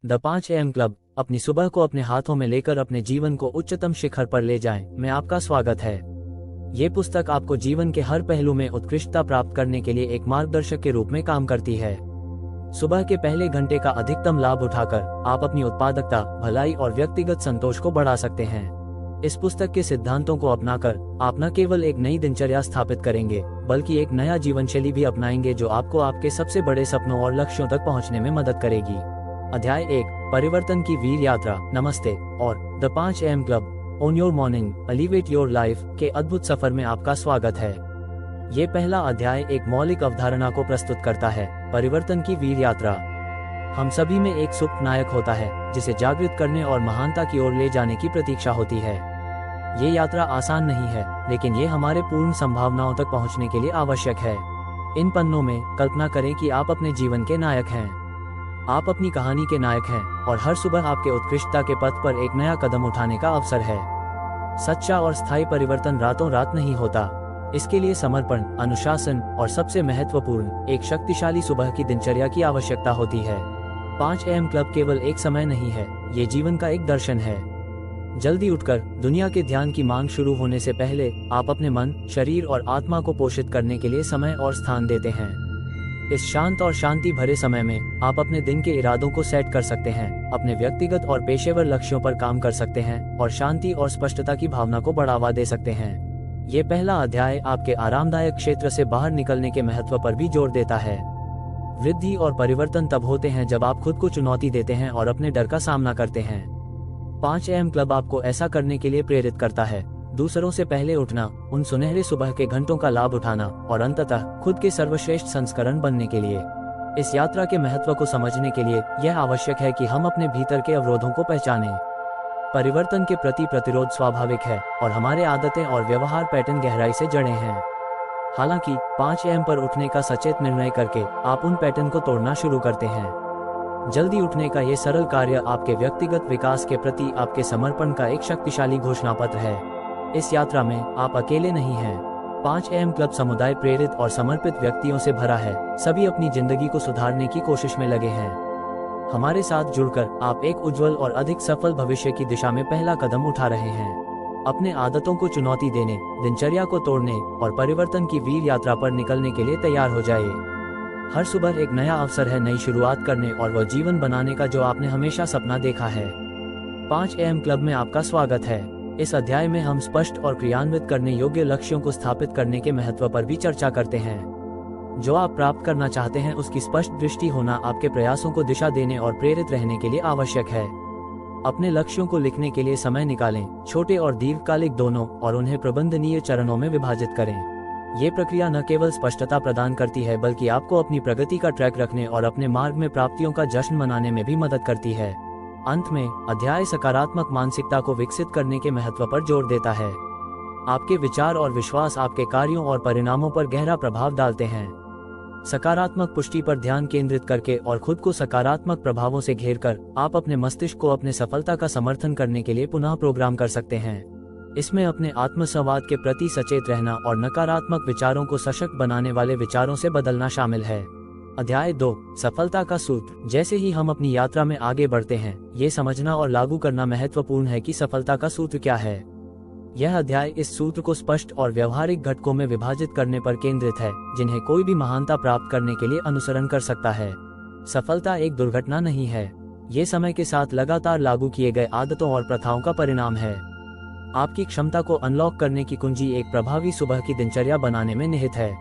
The 5 AM club, अपनी सुबह को अपने हाथों में लेकर अपने जीवन को उच्चतम शिखर पर ले जाएं, में आपका स्वागत है। ये पुस्तक आपको जीवन के हर पहलू में उत्कृष्टता प्राप्त करने के लिए एक मार्गदर्शक के रूप में काम करती है। सुबह के पहले घंटे का अधिकतम लाभ उठाकर आप अपनी उत्पादकता, भलाई और व्यक्तिगत संतोष को बढ़ा सकते हैं। इस पुस्तक के सिद्धांतों को अपनाकर आप न केवल एक नई दिनचर्या स्थापित करेंगे, बल्कि एक नया जीवन शैली भी अपनाएंगे जो आपको आपके सबसे बड़े सपनों और लक्ष्यों तक पहुंचने में मदद करेगी। अध्याय 1, परिवर्तन की वीर यात्रा। नमस्ते और the 5 AM club on your morning elevate your life के अद्भुत सफर में आपका स्वागत है। ये पहला अध्याय एक मौलिक अवधारणा को प्रस्तुत करता है, परिवर्तन की वीर यात्रा। हम सभी में एक सुप्त नायक होता है जिसे जागृत करने और महानता की ओर ले जाने की प्रतीक्षा होती है। ये यात्रा आसान नहीं है, लेकिन ये हमारे पूर्ण संभावनाओं तक पहुंचने के लिए आवश्यक है। इन पन्नों में कल्पना करें कि आप अपने जीवन के नायक हैं। आप अपनी कहानी के नायक हैं और हर सुबह आपके उत्कृष्टता के पथ पर एक नया कदम उठाने का अवसर है। सच्चा और स्थायी परिवर्तन रातों रात नहीं होता। इसके लिए समर्पण, अनुशासन और सबसे महत्वपूर्ण, एक शक्तिशाली सुबह की दिनचर्या की आवश्यकता होती है। 5 AM क्लब केवल एक समय नहीं है, ये जीवन का एक दर्शन है। जल्दी उठकर दुनिया के ध्यान की मांग शुरू होने से पहले आप अपने मन, शरीर और आत्मा को पोषित करने के लिए समय और स्थान देते हैं। इस शांत और शांति भरे समय में आप अपने दिन के इरादों को सेट कर सकते हैं, अपने व्यक्तिगत और पेशेवर लक्ष्यों पर काम कर सकते हैं और शांति और स्पष्टता की भावना को बढ़ावा दे सकते हैं। ये पहला अध्याय आपके आरामदायक क्षेत्र से बाहर निकलने के महत्व पर भी जोर देता है। वृद्धि और परिवर्तन तब होते हैं जब आप खुद को चुनौती देते हैं और अपने डर का सामना करते हैं। 5 AM क्लब आपको ऐसा करने के लिए प्रेरित करता है। दूसरों से पहले उठना, उन सुनहरे सुबह के घंटों का लाभ उठाना और अंततः खुद के सर्वश्रेष्ठ संस्करण बनने के लिए। इस यात्रा के महत्व को समझने के लिए यह आवश्यक है कि हम अपने भीतर के अवरोधों को पहचानें। परिवर्तन के प्रति प्रतिरोध स्वाभाविक है और हमारे आदतें और व्यवहार पैटर्न गहराई से जड़े हैं। हालांकि 5 AM पर उठने का सचेत निर्णय करके आप उन पैटर्न को तोड़ना शुरू करते हैं। जल्दी उठने का ये सरल कार्य आपके व्यक्तिगत विकास के प्रति आपके समर्पण का एक शक्तिशाली घोषणा पत्र है। इस यात्रा में आप अकेले नहीं हैं। 5 AM क्लब समुदाय प्रेरित और समर्पित व्यक्तियों से भरा है, सभी अपनी जिंदगी को सुधारने की कोशिश में लगे हैं। हमारे साथ जुड़कर आप एक उज्जवल और अधिक सफल भविष्य की दिशा में पहला कदम उठा रहे हैं। अपने आदतों को चुनौती देने, दिनचर्या को तोड़ने और परिवर्तन की वीर यात्रा पर निकलने के लिए तैयार हो जाइए। हर सुबह एक नया अवसर है नई शुरुआत करने और वह जीवन बनाने का जो आपने हमेशा सपना देखा है। 5 AM क्लब में आपका स्वागत है। इस अध्याय में हम स्पष्ट और क्रियान्वित करने योग्य लक्ष्यों को स्थापित करने के महत्व पर भी चर्चा करते हैं। जो आप प्राप्त करना चाहते हैं उसकी स्पष्ट दृष्टि होना आपके प्रयासों को दिशा देने और प्रेरित रहने के लिए आवश्यक है। अपने लक्ष्यों को लिखने के लिए समय निकालें, छोटे और दीर्घकालिक दोनों, और उन्हें प्रबंधनीय चरणों में विभाजित करें। ये प्रक्रिया न केवल स्पष्टता प्रदान करती है बल्कि आपको अपनी प्रगति का ट्रैक रखने और अपने मार्ग में प्राप्तियों का जश्न मनाने में भी मदद करती है। अंत में अध्याय सकारात्मक मानसिकता को विकसित करने के महत्व पर जोर देता है। आपके विचार और विश्वास आपके कार्यों और परिणामों पर गहरा प्रभाव डालते हैं। सकारात्मक पुष्टि पर ध्यान केंद्रित करके और खुद को सकारात्मक प्रभावों से घेरकर आप अपने मस्तिष्क को अपने सफलता का समर्थन करने के लिए पुनः प्रोग्राम कर सकते हैं। इसमें अपने आत्मसंवाद के प्रति सचेत रहना और नकारात्मक विचारों को सशक्त बनाने वाले विचारों से बदलना शामिल है। अध्याय 2, सफलता का सूत्र। जैसे ही हम अपनी यात्रा में आगे बढ़ते हैं, ये समझना और लागू करना महत्वपूर्ण है कि सफलता का सूत्र क्या है। यह अध्याय इस सूत्र को स्पष्ट और व्यवहारिक घटकों में विभाजित करने पर केंद्रित है, जिन्हें कोई भी महानता प्राप्त करने के लिए अनुसरण कर सकता है। सफलता एक दुर्घटना नहीं है, ये समय के साथ लगातार लागू किए गए आदतों और प्रथाओं का परिणाम है। आपकी क्षमता को अनलॉक करने की कुंजी एक प्रभावी सुबह की दिनचर्या बनाने में निहित है।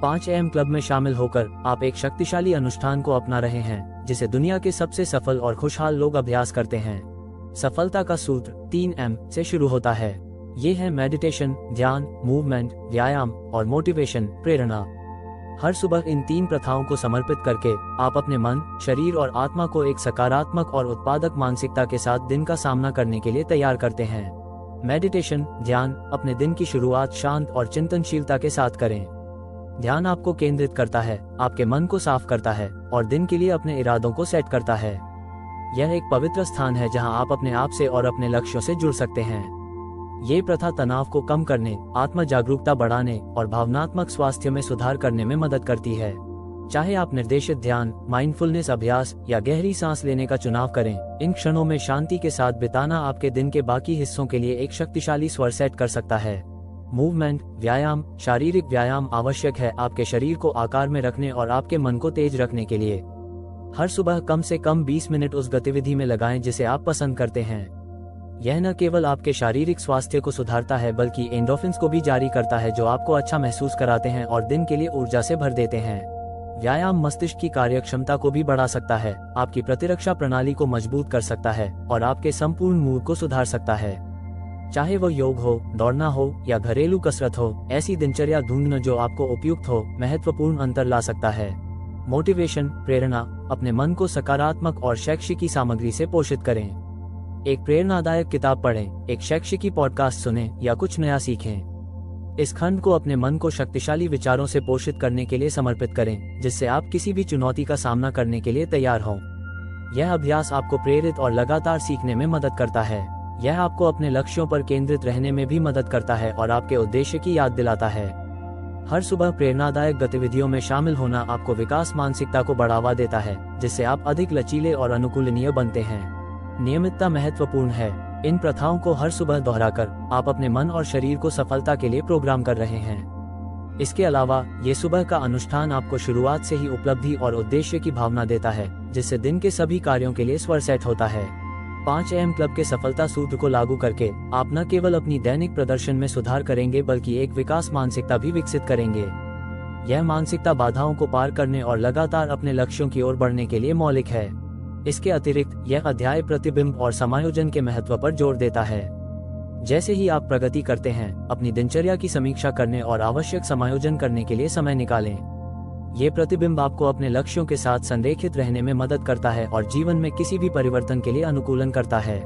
5 AM क्लब में शामिल होकर आप एक शक्तिशाली अनुष्ठान को अपना रहे हैं, जिसे दुनिया के सबसे सफल और खुशहाल लोग अभ्यास करते हैं। सफलता का सूत्र 3M से शुरू होता है। ये है मेडिटेशन, ध्यान, मूवमेंट, व्यायाम और मोटिवेशन, प्रेरणा। हर सुबह इन 3 प्रथाओं को समर्पित करके आप अपने मन, शरीर और आत्मा को एक सकारात्मक और उत्पादक मानसिकता के साथ दिन का सामना करने के लिए तैयार करते हैं। मेडिटेशन, ध्यान, अपने दिन की शुरुआत शांत और चिंतनशीलता के साथ करें। ध्यान आपको केंद्रित करता है, आपके मन को साफ करता है और दिन के लिए अपने इरादों को सेट करता है। यह एक पवित्र स्थान है जहां आप अपने आप से और अपने लक्ष्यों से जुड़ सकते हैं। ये प्रथा तनाव को कम करने, आत्म जागरूकता बढ़ाने और भावनात्मक स्वास्थ्य में सुधार करने में मदद करती है। चाहे आप निर्देशित ध्यान, माइंडफुलनेस अभ्यास या गहरी सांस लेने का चुनाव करें, इन क्षणों में शांति के साथ बिताना आपके दिन के बाकी हिस्सों के लिए एक शक्तिशाली स्वर सेट कर सकता है। मूवमेंट, व्यायाम, शारीरिक व्यायाम आवश्यक है आपके शरीर को आकार में रखने और आपके मन को तेज रखने के लिए। हर सुबह कम से कम 20 मिनट उस गतिविधि में लगाएं जिसे आप पसंद करते हैं। यह न केवल आपके शारीरिक स्वास्थ्य को सुधारता है बल्कि एंडोर्फिन्स को भी जारी करता है जो आपको अच्छा महसूस कराते हैं और दिन के लिए ऊर्जा से भर देते हैं। व्यायाम मस्तिष्क की कार्यक्षमता को भी बढ़ा सकता है, आपकी प्रतिरक्षा प्रणाली को मजबूत कर सकता है और आपके संपूर्ण मूड को सुधार सकता है। चाहे वो योग हो, दौड़ना हो या घरेलू कसरत हो, ऐसी दिनचर्या ढूंढना जो आपको उपयुक्त हो महत्वपूर्ण अंतर ला सकता है। मोटिवेशन, प्रेरणा, अपने मन को सकारात्मक और शैक्षिकी सामग्री से पोषित करें। एक प्रेरणादायक किताब पढ़ें, एक शैक्षिकी पॉडकास्ट सुनें या कुछ नया सीखें। इस खंड को अपने मन को शक्तिशाली विचारों से पोषित करने के लिए समर्पित करें, जिससे आप किसी भी चुनौती का सामना करने के लिए तैयार हों। यह अभ्यास आपको प्रेरित और लगातार सीखने में मदद करता है। यह आपको अपने लक्ष्यों पर केंद्रित रहने में भी मदद करता है और आपके उद्देश्य की याद दिलाता है। हर सुबह प्रेरणादायक गतिविधियों में शामिल होना आपको विकास मानसिकता को बढ़ावा देता है, जिससे आप अधिक लचीले और अनुकूलनीय बनते हैं। नियमितता महत्वपूर्ण है। इन प्रथाओं को हर सुबह दोहराकर आप अपने मन और शरीर को सफलता के लिए प्रोग्राम कर रहे हैं। इसके अलावा ये सुबह का अनुष्ठान आपको शुरुआत से ही उपलब्धि और उद्देश्य की भावना देता है, जिससे दिन के सभी कार्यों के लिए स्वर सेट होता है। 5 AM क्लब के सफलता सूत्र को लागू करके आप न केवल अपनी दैनिक प्रदर्शन में सुधार करेंगे बल्कि एक विकास मानसिकता भी विकसित करेंगे। यह मानसिकता बाधाओं को पार करने और लगातार अपने लक्ष्यों की ओर बढ़ने के लिए मौलिक है। इसके अतिरिक्त यह अध्याय प्रतिबिंब और समायोजन के महत्व पर जोर देता है। जैसे ही आप प्रगति करते हैं, अपनी दिनचर्या की समीक्षा करने और आवश्यक समायोजन करने के लिए समय निकालें। ये प्रतिबिंब आपको अपने लक्ष्यों के साथ संरेखित रहने में मदद करता है और जीवन में किसी भी परिवर्तन के लिए अनुकूलन करता है।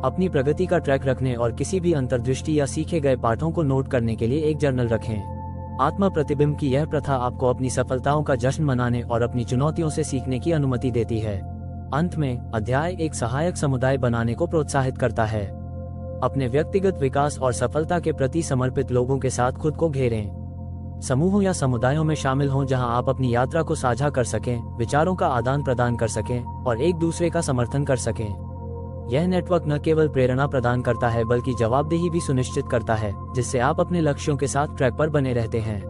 अपनी प्रगति का ट्रैक रखने और किसी भी अंतर्दृष्टि या सीखे गए पाठों को नोट करने के लिए एक जर्नल रखें। आत्म प्रतिबिंब की यह प्रथा आपको अपनी सफलताओं का जश्न मनाने और अपनी चुनौतियों से सीखने की अनुमति देती है। अंत में अध्याय एक सहायक समुदाय बनाने को प्रोत्साहित करता है। अपने व्यक्तिगत विकास और सफलता के प्रति समर्पित लोगों के साथ खुद को घेरें। समूहों या समुदायों में शामिल हों जहां आप अपनी यात्रा को साझा कर सकें, विचारों का आदान प्रदान कर सकें और एक दूसरे का समर्थन कर सकें। यह नेटवर्क न केवल प्रेरणा प्रदान करता है बल्कि जवाबदेही भी सुनिश्चित करता है, जिससे आप अपने लक्ष्यों के साथ ट्रैक पर बने रहते हैं।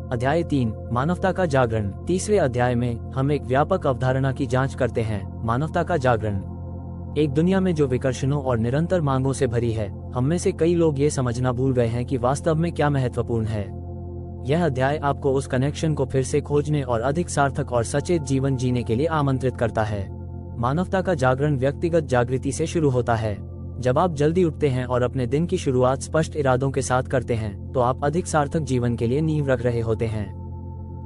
अध्याय 3, मानवता का जागरण। तीसरे अध्याय में हम एक व्यापक अवधारणा की जांच करते हैं, मानवता का जागरण। एक दुनिया में जो विकर्षणों और निरंतर मांगों से भरी है, हम में से कई लोग ये समझना भूल गए हैं कि वास्तव में क्या महत्वपूर्ण है। यह अध्याय आपको उस कनेक्शन को फिर से खोजने और अधिक सार्थक और सचेत जीवन जीने के लिए आमंत्रित करता है। मानवता का जागरण व्यक्तिगत जागृति से शुरू होता है। जब आप जल्दी उठते हैं और अपने दिन की शुरुआत स्पष्ट इरादों के साथ करते हैं, तो आप अधिक सार्थक जीवन के लिए नींव रख रहे होते हैं।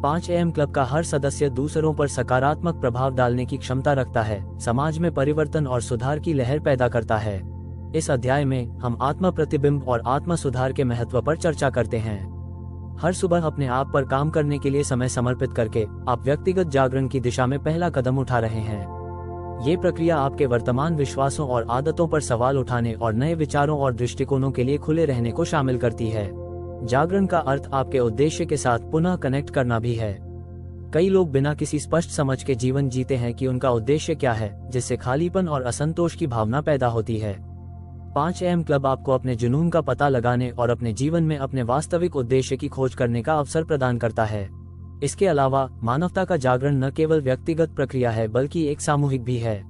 5 AM क्लब का हर सदस्य दूसरों पर सकारात्मक प्रभाव डालने की क्षमता रखता है, समाज में परिवर्तन और सुधार की लहर पैदा करता है। इस अध्याय में हम आत्म प्रतिबिंब और आत्म सुधार के महत्व पर चर्चा करते हैं। हर सुबह अपने आप पर काम करने के लिए समय समर्पित करके आप व्यक्तिगत जागरण की दिशा में पहला कदम उठा रहे हैं। ये प्रक्रिया आपके वर्तमान विश्वासों और आदतों पर सवाल उठाने और नए विचारों और दृष्टिकोणों के लिए खुले रहने को शामिल करती है। जागरण का अर्थ आपके उद्देश्य के साथ पुनः कनेक्ट करना भी है। कई लोग बिना किसी स्पष्ट समझ के जीवन जीते हैं कि उनका उद्देश्य क्या है, जिससे खालीपन और असंतोष की भावना पैदा होती है। 5 AM क्लब आपको अपने जुनून का पता लगाने और अपने जीवन में अपने वास्तविक उद्देश्य की खोज करने का अवसर प्रदान करता है। इसके अलावा मानवता का जागरण न केवल व्यक्तिगत प्रक्रिया है बल्कि एक सामूहिक भी है।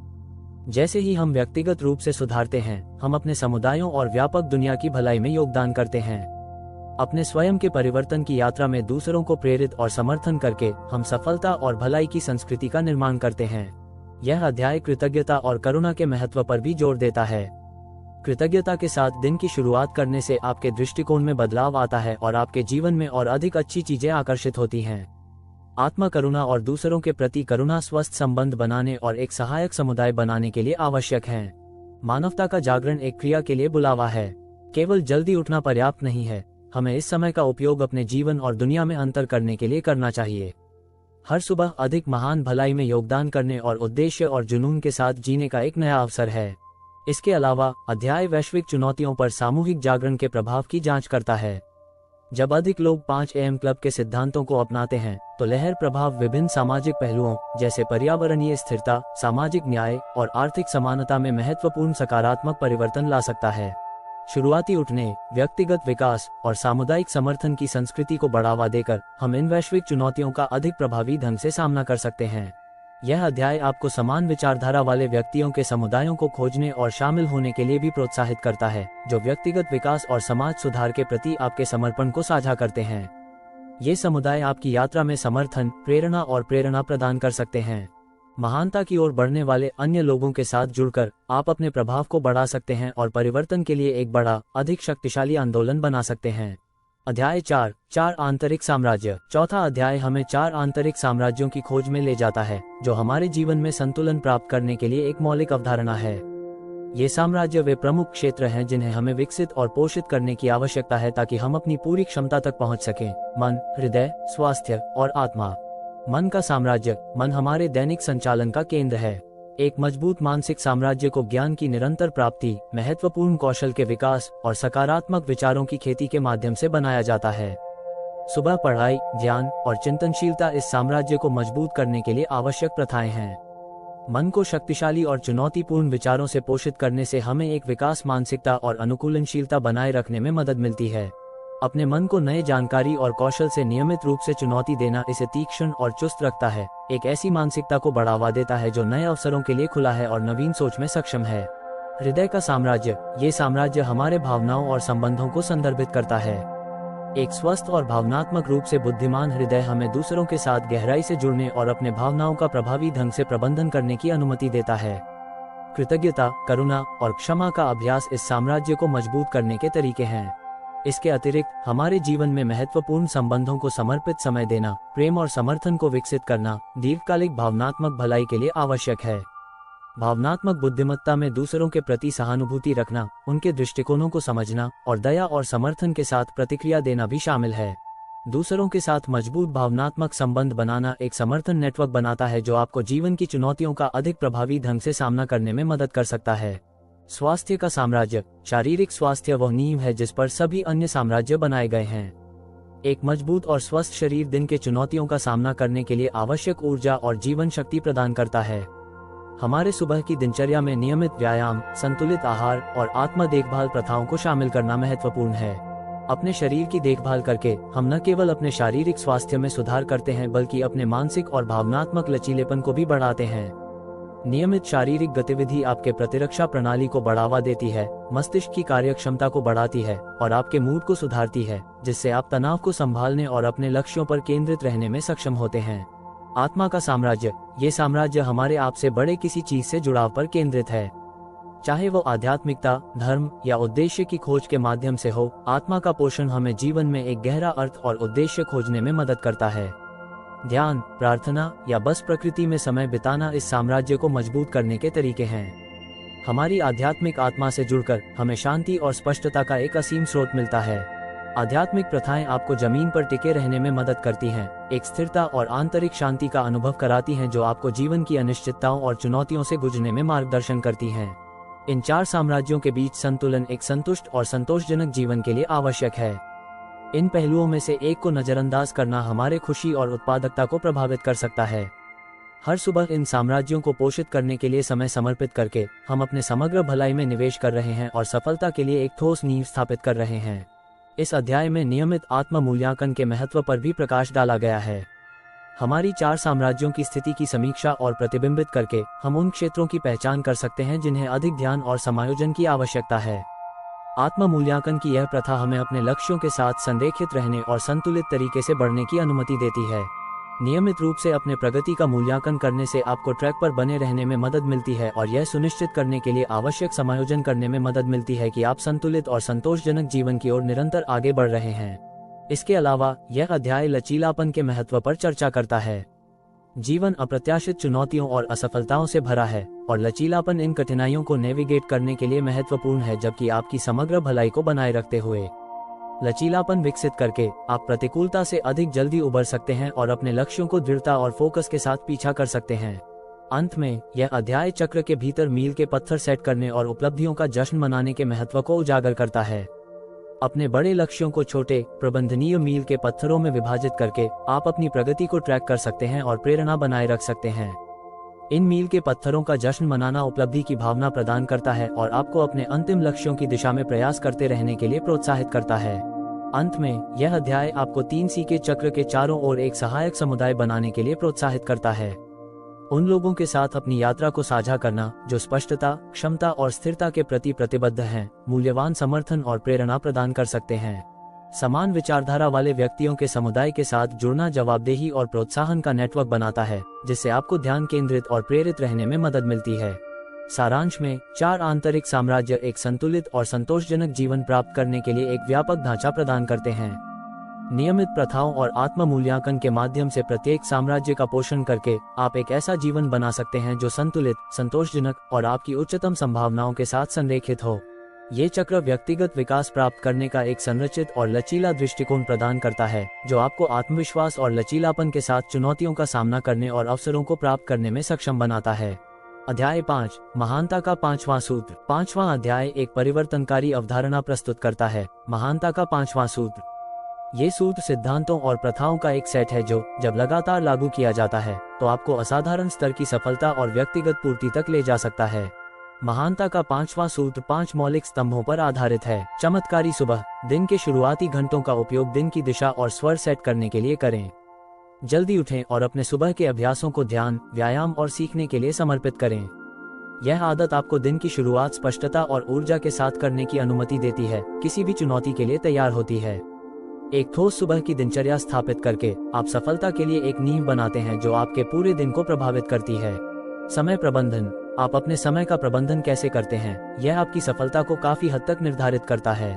जैसे ही हम व्यक्तिगत रूप से सुधारते हैं, हम अपने समुदायों और व्यापक दुनिया की भलाई में योगदान करते हैं। अपने स्वयं के परिवर्तन की यात्रा में दूसरों को प्रेरित और समर्थन करके हम सफलता और भलाई की संस्कृति का निर्माण करते हैं। यह अध्याय कृतज्ञता और करुणा के महत्व पर भी जोर देता है। कृतज्ञता के साथ दिन की शुरुआत करने से आपके दृष्टिकोण में बदलाव आता है और आपके जीवन में और अधिक अच्छी चीजें आकर्षित होती हैं। आत्म करुणा और दूसरों के प्रति करुणा स्वस्थ संबंध बनाने और एक सहायक समुदाय बनाने के लिए आवश्यक है। मानवता का जागरण एक क्रिया के लिए बुलावा है। केवल जल्दी उठना पर्याप्त नहीं है, हमें इस समय का उपयोग अपने जीवन और दुनिया में अंतर करने के लिए करना चाहिए। हर सुबह अधिक महान भलाई में योगदान करने और उद्देश्य और जुनून के साथ जीने का एक नया अवसर है। इसके अलावा अध्याय वैश्विक चुनौतियों पर सामूहिक जागरण के प्रभाव की जांच करता है। जब अधिक लोग 5 AM क्लब के सिद्धांतों को अपनाते हैं तो लहर प्रभाव विभिन्न सामाजिक पहलुओं जैसे पर्यावरणीय स्थिरता, सामाजिक न्याय और आर्थिक समानता में महत्वपूर्ण सकारात्मक परिवर्तन ला सकता है। शुरुआती उठने, व्यक्तिगत विकास और सामुदायिक समर्थन की संस्कृति को बढ़ावा देकर हम इन वैश्विक चुनौतियों का अधिक प्रभावी ढंग से सामना कर सकते हैं। यह अध्याय आपको समान विचारधारा वाले व्यक्तियों के समुदायों को खोजने और शामिल होने के लिए भी प्रोत्साहित करता है, जो व्यक्तिगत विकास और समाज सुधार के प्रति आपके समर्पण को साझा करते हैं। ये समुदाय आपकी यात्रा में समर्थन, प्रेरणा और प्रेरणा प्रदान कर सकते हैं। महानता की ओर बढ़ने वाले अन्य लोगों के साथ जुड़कर आप अपने प्रभाव को बढ़ा सकते हैं और परिवर्तन के लिए एक बड़ा, अधिक शक्तिशाली आंदोलन बना सकते हैं। अध्याय 4 आंतरिक साम्राज्य। चौथा अध्याय हमें 4 आंतरिक साम्राज्यों की खोज में ले जाता है, जो हमारे जीवन में संतुलन प्राप्त करने के लिए एक मौलिक अवधारणा है। ये साम्राज्य वे प्रमुख क्षेत्र हैं जिन्हें हमें विकसित और पोषित करने की आवश्यकता है ताकि हम अपनी पूरी क्षमता तक पहुंच सकें। मन, हृदय, स्वास्थ्य और आत्मा। मन का साम्राज्य। मन हमारे दैनिक संचालन का केंद्र है। एक मजबूत मानसिक साम्राज्य को ज्ञान की निरंतर प्राप्ति, महत्वपूर्ण कौशल के विकास और सकारात्मक विचारों की खेती के माध्यम से बनाया जाता है। सुबह पढ़ाई, ध्यान और चिंतनशीलता इस साम्राज्य को मजबूत करने के लिए आवश्यक प्रथाएं हैं। मन को शक्तिशाली और चुनौतीपूर्ण विचारों से पोषित करने से हमें एक विकास मानसिकता और अनुकूलनशीलता बनाए रखने में मदद मिलती है। अपने मन को नए जानकारी और कौशल से नियमित रूप से चुनौती देना इसे तीक्ष्ण और चुस्त रखता है। एक ऐसी मानसिकता को बढ़ावा देता है जो नए अवसरों के लिए खुला है और नवीन सोच में सक्षम है। हृदय का साम्राज्य। ये साम्राज्य हमारे भावनाओं और संबंधों को संदर्भित करता है। एक स्वस्थ और भावनात्मक रूप से बुद्धिमान हृदय हमें दूसरों के साथ गहराई से जुड़ने और अपने भावनाओं का प्रभावी ढंग से प्रबंधन करने की अनुमति देता है। कृतज्ञता, करुणा और क्षमा का अभ्यास इस साम्राज्य को मजबूत करने के तरीके हैं। इसके अतिरिक्त हमारे जीवन में महत्वपूर्ण संबंधों को समर्पित समय देना, प्रेम और समर्थन को विकसित करना दीर्घकालिक भावनात्मक भलाई के लिए आवश्यक है। भावनात्मक बुद्धिमत्ता में दूसरों के प्रति सहानुभूति रखना, उनके दृष्टिकोणों को समझना और दया और समर्थन के साथ प्रतिक्रिया देना भी शामिल है। दूसरों के साथ मजबूत भावनात्मक संबंध बनाना एक समर्थन नेटवर्क बनाता है जो आपको जीवन की चुनौतियों का अधिक प्रभावी ढंग से सामना करने में मदद कर सकता है। स्वास्थ्य का साम्राज्य। शारीरिक स्वास्थ्य वह नींव है जिस पर सभी अन्य साम्राज्य बनाए गए हैं। एक मजबूत और स्वस्थ शरीर दिन के चुनौतियों का सामना करने के लिए आवश्यक ऊर्जा और जीवन शक्ति प्रदान करता है। हमारे सुबह की दिनचर्या में नियमित व्यायाम, संतुलित आहार और आत्म देखभाल प्रथाओं को शामिल करना महत्वपूर्ण है। अपने शरीर की देखभाल करके हम न केवल अपने शारीरिक स्वास्थ्य में सुधार करते हैं बल्कि अपने मानसिक और भावनात्मक लचीलेपन को भी बढ़ाते हैं। नियमित शारीरिक गतिविधि आपके प्रतिरक्षा प्रणाली को बढ़ावा देती है, मस्तिष्क की कार्यक्षमता को बढ़ाती है और आपके मूड को सुधारती है, जिससे आप तनाव को संभालने और अपने लक्ष्यों पर केंद्रित रहने में सक्षम होते हैं। आत्मा का साम्राज्य। ये साम्राज्य हमारे आप से बड़े किसी चीज से जुड़ाव पर केंद्रित है। चाहे वो आध्यात्मिकता, धर्म या उद्देश्य की खोज के माध्यम से हो, आत्मा का पोषण हमें जीवन में एक गहरा अर्थ और उद्देश्य खोजने में मदद करता है। ध्यान, प्रार्थना या बस प्रकृति में समय बिताना इस साम्राज्य को मजबूत करने के तरीके हैं। हमारी आध्यात्मिक आत्मा से जुड़कर हमें शांति और स्पष्टता का एक असीम स्रोत मिलता है। आध्यात्मिक प्रथाएं आपको जमीन पर टिके रहने में मदद करती हैं, एक स्थिरता और आंतरिक शांति का अनुभव कराती हैं जो आपको जीवन की अनिश्चितताओं और चुनौतियों से गुजरने में मार्गदर्शन करती हैं। इन 4 साम्राज्यों के बीच संतुलन एक संतुष्ट और संतोषजनक जीवन के लिए आवश्यक है। इन पहलुओं में से एक को नजरअंदाज करना हमारे खुशी और उत्पादकता को प्रभावित कर सकता है। हर सुबह इन साम्राज्यों को पोषित करने के लिए समय समर्पित करके हम अपने समग्र भलाई में निवेश कर रहे हैं और सफलता के लिए एक ठोस नींव स्थापित कर रहे हैं। इस अध्याय में नियमित आत्म मूल्यांकन के महत्व पर भी प्रकाश डाला गया है। हमारी 4 साम्राज्यों की स्थिति की समीक्षा और प्रतिबिंबित करके हम उन क्षेत्रों की पहचान कर सकते हैं जिन्हें अधिक ध्यान और समायोजन की आवश्यकता है। आत्म मूल्यांकन की यह प्रथा हमें अपने लक्ष्यों के साथ संरेखित रहने और संतुलित तरीके से बढ़ने की अनुमति देती है। नियमित रूप से अपने प्रगति का मूल्यांकन करने से आपको ट्रैक पर बने रहने में मदद मिलती है और यह सुनिश्चित करने के लिए आवश्यक समायोजन करने में मदद मिलती है कि आप संतुलित और संतोषजनक जीवन की ओर निरंतर आगे बढ़ रहे हैं। इसके अलावा यह अध्याय लचीलापन के महत्व पर चर्चा करता है। जीवन अप्रत्याशित चुनौतियों और असफलताओं से भरा है और लचीलापन इन कठिनाइयों को नेविगेट करने के लिए महत्वपूर्ण है, जबकि आपकी समग्र भलाई को बनाए रखते हुए। लचीलापन विकसित करके आप प्रतिकूलता से अधिक जल्दी उबर सकते हैं और अपने लक्ष्यों को दृढ़ता और फोकस के साथ पीछा कर सकते हैं। अंत में यह अध्याय चक्र के भीतर मील के पत्थर सेट करने और उपलब्धियों का जश्न मनाने के महत्व को उजागर करता है। अपने बड़े लक्ष्यों को छोटे प्रबंधनीय मील के पत्थरों में विभाजित करके आप अपनी प्रगति को ट्रैक कर सकते हैं और प्रेरणा बनाए रख सकते हैं। इन मील के पत्थरों का जश्न मनाना उपलब्धि की भावना प्रदान करता है और आपको अपने अंतिम लक्ष्यों की दिशा में प्रयास करते रहने के लिए प्रोत्साहित करता है। अंत में यह अध्याय आपको 3C के चक्र के चारों ओर एक सहायक समुदाय बनाने के लिए प्रोत्साहित करता है। उन लोगों के साथ अपनी यात्रा को साझा करना जो स्पष्टता, क्षमता और स्थिरता के प्रति प्रतिबद्ध हैं, मूल्यवान समर्थन और प्रेरणा प्रदान कर सकते हैं। समान विचारधारा वाले व्यक्तियों के समुदाय के साथ जुड़ना जवाबदेही और प्रोत्साहन का नेटवर्क बनाता है, जिससे आपको ध्यान केंद्रित और प्रेरित रहने में मदद मिलती है। सारांश में 4 आंतरिक साम्राज्य एक संतुलित और संतोषजनक जीवन प्राप्त करने के लिए एक व्यापक ढांचा प्रदान करते हैं। नियमित प्रथाओं और आत्म मूल्यांकन के माध्यम से प्रत्येक साम्राज्य का पोषण करके आप एक ऐसा जीवन बना सकते हैं जो संतुलित, संतोषजनक और आपकी उच्चतम संभावनाओं के साथ संरेखित हो। ये चक्र व्यक्तिगत विकास प्राप्त करने का एक संरचित और लचीला दृष्टिकोण प्रदान करता है, जो आपको आत्मविश्वास और लचीलापन के साथ चुनौतियों का सामना करने और अवसरों को प्राप्त करने में सक्षम बनाता है। अध्याय 5, महानता का 5वां सूत्र। 5वां अध्याय एक परिवर्तनकारी अवधारणा प्रस्तुत करता है। महानता का 5वां सूत्र। ये सूत्र सिद्धांतों और प्रथाओं का एक सेट है जो जब लगातार लागू किया जाता है तो आपको असाधारण स्तर की सफलता और व्यक्तिगत पूर्ति तक ले जा सकता है। महानता का 5वां सूत्र 5 मौलिक स्तंभों पर आधारित है। चमत्कारी सुबह। दिन के शुरुआती घंटों का उपयोग दिन की दिशा और स्वर सेट करने के लिए करें। जल्दी उठें और अपने सुबह के अभ्यासों को ध्यान, व्यायाम और सीखने के लिए समर्पित करें। यह आदत आपको दिन की शुरुआत स्पष्टता और ऊर्जा के साथ करने की अनुमति देती है, किसी भी चुनौती के लिए तैयार होती है। एक ठोस सुबह की दिनचर्या स्थापित करके आप सफलता के लिए एक नींव बनाते हैं जो आपके पूरे दिन को प्रभावित करती है। समय प्रबंधन। आप अपने समय का प्रबंधन कैसे करते हैं, यह आपकी सफलता को काफी हद तक निर्धारित करता है।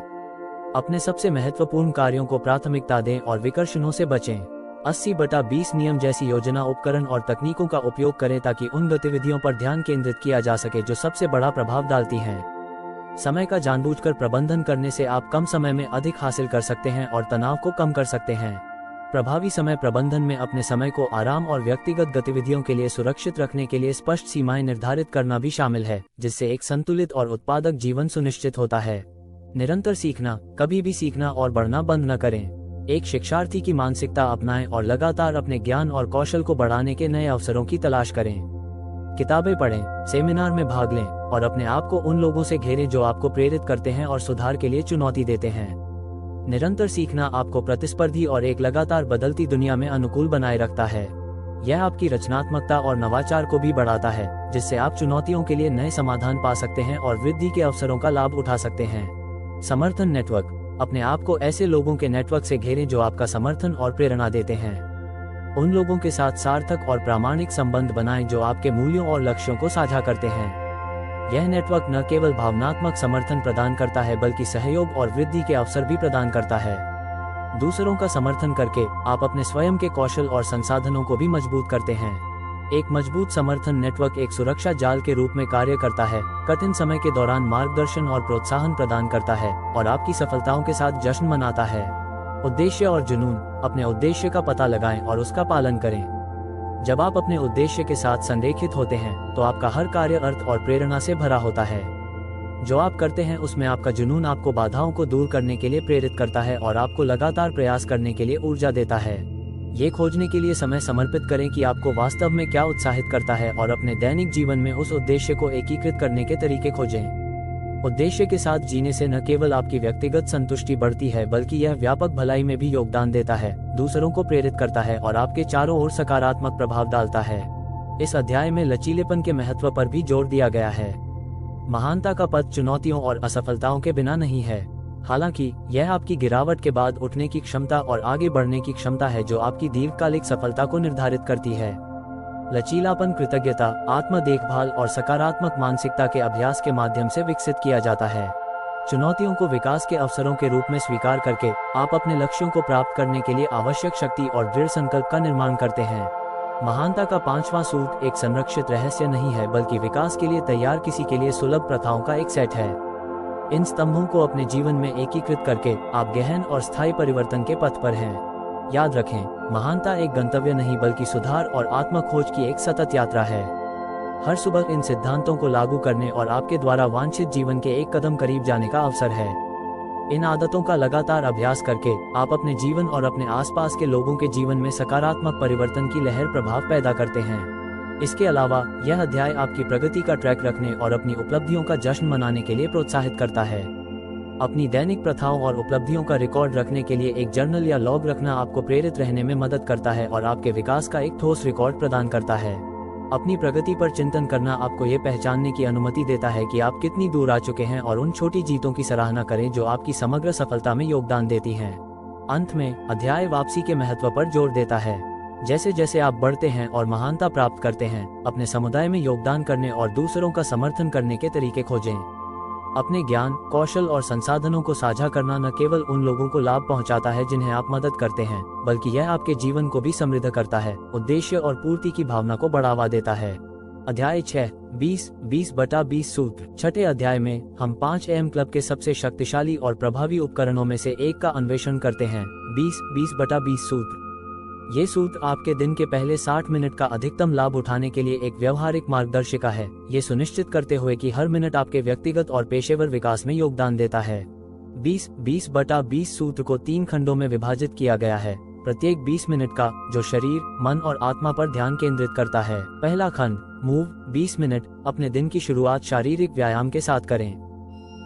अपने सबसे महत्वपूर्ण कार्यों को प्राथमिकता दें और विकर्षणों से बचें। 80/20 नियम जैसी योजना, उपकरण और तकनीकों का उपयोग करें ताकि उन गतिविधियों पर ध्यान केंद्रित किया जा सके जो सबसे बड़ा प्रभाव डालती हैं। समय का जानबूझकर प्रबंधन करने से आप कम समय में अधिक हासिल कर सकते हैं और तनाव को कम कर सकते हैं। प्रभावी समय प्रबंधन में अपने समय को आराम और व्यक्तिगत गतिविधियों के लिए सुरक्षित रखने के लिए स्पष्ट सीमाएं निर्धारित करना भी शामिल है, जिससे एक संतुलित और उत्पादक जीवन सुनिश्चित होता है। निरंतर सीखना। कभी भी सीखना और बढ़ना बंद न करें। एक शिक्षार्थी की मानसिकता अपनाएं और लगातार अपने ज्ञान और कौशल को बढ़ाने के नए अवसरों की तलाश करें। किताबें पढ़ें, सेमिनार में भाग लें और अपने आप को उन लोगों से घेरें जो आपको प्रेरित करते हैं और सुधार के लिए चुनौती देते हैं। निरंतर सीखना आपको प्रतिस्पर्धी और एक लगातार बदलती दुनिया में अनुकूल बनाए रखता है। यह आपकी रचनात्मकता और नवाचार को भी बढ़ाता है, जिससे आप चुनौतियों के लिए नए समाधान पा सकते हैं और वृद्धि के अवसरों का लाभ उठा सकते हैं। समर्थन नेटवर्क। अपने आप को ऐसे लोगों के नेटवर्क से घेरें जो आपका समर्थन और प्रेरणा देते हैं। उन लोगों के साथ सार्थक और प्रामाणिक संबंध बनाएं जो आपके मूल्यों और लक्ष्यों को साझा करते हैं। यह नेटवर्क न केवल भावनात्मक समर्थन प्रदान करता है बल्कि सहयोग और वृद्धि के अवसर भी प्रदान करता है। दूसरों का समर्थन करके आप अपने स्वयं के कौशल और संसाधनों को भी मजबूत करते हैं। एक मजबूत समर्थन नेटवर्क एक सुरक्षा जाल के रूप में कार्य करता है, कठिन समय के दौरान मार्गदर्शन और प्रोत्साहन प्रदान करता है और आपकी सफलताओं के साथ जश्न मनाता है। उद्देश्य और जुनून। अपने उद्देश्य का पता लगाएं और उसका पालन करें। जब आप अपने उद्देश्य के साथ संरेखित होते हैं तो आपका हर कार्य अर्थ और प्रेरणा से भरा होता है। जो आप करते हैं उसमें आपका जुनून आपको बाधाओं को दूर करने के लिए प्रेरित करता है और आपको लगातार प्रयास करने के लिए ऊर्जा देता है। ये खोजने के लिए समय समर्पित करें कि आपको वास्तव में क्या उत्साहित करता है और अपने दैनिक जीवन में उस उद्देश्य को एकीकृत करने के तरीके खोजें। उद्देश्य के साथ जीने से न केवल आपकी व्यक्तिगत संतुष्टि बढ़ती है बल्कि यह व्यापक भलाई में भी योगदान देता है, दूसरों को प्रेरित करता है और आपके चारों ओर सकारात्मक प्रभाव डालता है। इस अध्याय में लचीलेपन के महत्व पर भी जोर दिया गया है। महानता का पथ चुनौतियों और असफलताओं के बिना नहीं है। हालांकि यह आपकी गिरावट के बाद उठने की क्षमता और आगे बढ़ने की क्षमता है जो आपकी दीर्घकालिक सफलता को निर्धारित करती है। लचीलापन कृतज्ञता, आत्म देखभाल और सकारात्मक मानसिकता के अभ्यास के माध्यम से विकसित किया जाता है। चुनौतियों को विकास के अवसरों के रूप में स्वीकार करके आप अपने लक्ष्यों को प्राप्त करने के लिए आवश्यक शक्ति और दृढ़ संकल्प का निर्माण करते हैं। महानता का 5वां सूत्र एक संरक्षित रहस्य नहीं है बल्कि विकास के लिए तैयार किसी के लिए सुलभ प्रथाओं का एक सेट है। इन स्तंभों को अपने जीवन में एकीकृत करके आप गहन और स्थायी परिवर्तन के पथ पर हैं। याद रखें, महानता एक गंतव्य नहीं बल्कि सुधार और आत्म खोज की एक सतत यात्रा है। हर सुबह इन सिद्धांतों को लागू करने और आपके द्वारा वांछित जीवन के एक कदम करीब जाने का अवसर है। इन आदतों का लगातार अभ्यास करके आप अपने जीवन और अपने आसपास के लोगों के जीवन में सकारात्मक परिवर्तन की लहर प्रभाव पैदा करते हैं। इसके अलावा यह अध्याय आपकी प्रगति का ट्रैक रखने और अपनी उपलब्धियों का जश्न मनाने के लिए प्रोत्साहित करता है। अपनी दैनिक प्रथाओं और उपलब्धियों का रिकॉर्ड रखने के लिए एक जर्नल या लॉग रखना आपको प्रेरित रहने में मदद करता है और आपके विकास का एक ठोस रिकॉर्ड प्रदान करता है। अपनी प्रगति पर चिंतन करना आपको ये पहचानने की अनुमति देता है कि आप कितनी दूर आ चुके हैं और उन छोटी जीतों की सराहना करें जो आपकी समग्र सफलता में योगदान देती हैं। अंत में अध्याय वापसी के महत्व पर जोर देता है। जैसे जैसे आप बढ़ते हैं और महानता प्राप्त करते हैं, अपने समुदाय में योगदान करने और दूसरों का समर्थन करने के तरीके खोजें। अपने ज्ञान, कौशल और संसाधनों को साझा करना न केवल उन लोगों को लाभ पहुंचाता है जिन्हें आप मदद करते हैं, बल्कि यह आपके जीवन को भी समृद्ध करता है, उद्देश्य और पूर्ति की भावना को बढ़ावा देता है। अध्याय 6 20/20 सूत्र। छठे अध्याय में हम 5 AM क्लब के सबसे शक्तिशाली और प्रभावी उपकरणों में से एक का अन्वेषण करते हैं, 20/20 सूत्र। ये सूत्र आपके दिन के पहले 60 मिनट का अधिकतम लाभ उठाने के लिए एक व्यवहारिक मार्गदर्शिका है, ये सुनिश्चित करते हुए कि हर मिनट आपके व्यक्तिगत और पेशेवर विकास में योगदान देता है। 20/20 सूत्र को 3 खंडों में विभाजित किया गया है, प्रत्येक 20 मिनट का, जो शरीर, मन और आत्मा पर ध्यान केंद्रित करता है। पहला खंड, मूव, 20 मिनट। अपने दिन की शुरुआत शारीरिक व्यायाम के साथ करें,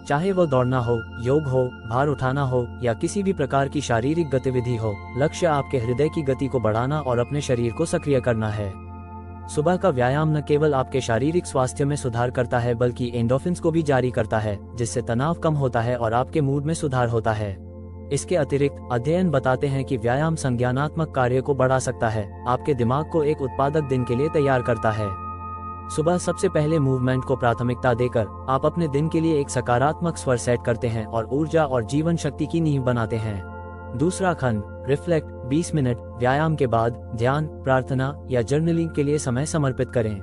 चाहे वो दौड़ना हो, योग हो, भार उठाना हो या किसी भी प्रकार की शारीरिक गतिविधि हो। लक्ष्य आपके हृदय की गति को बढ़ाना और अपने शरीर को सक्रिय करना है। सुबह का व्यायाम न केवल आपके शारीरिक स्वास्थ्य में सुधार करता है बल्कि एंडोर्फिन्स को भी जारी करता है, जिससे तनाव कम होता है और आपके मूड में सुधार होता है। इसके अतिरिक्त अध्ययन बताते हैं कि व्यायाम संज्ञानात्मक कार्य को बढ़ा सकता है, आपके दिमाग को एक उत्पादक दिन के लिए तैयार करता है। सुबह सबसे पहले मूवमेंट को प्राथमिकता देकर आप अपने दिन के लिए एक सकारात्मक स्वर सेट करते हैं और ऊर्जा और जीवन शक्ति की नींव बनाते हैं। दूसरा खंड, रिफ्लेक्ट, 20 मिनट। व्यायाम के बाद ध्यान, प्रार्थना या जर्नलिंग के लिए समय समर्पित करें।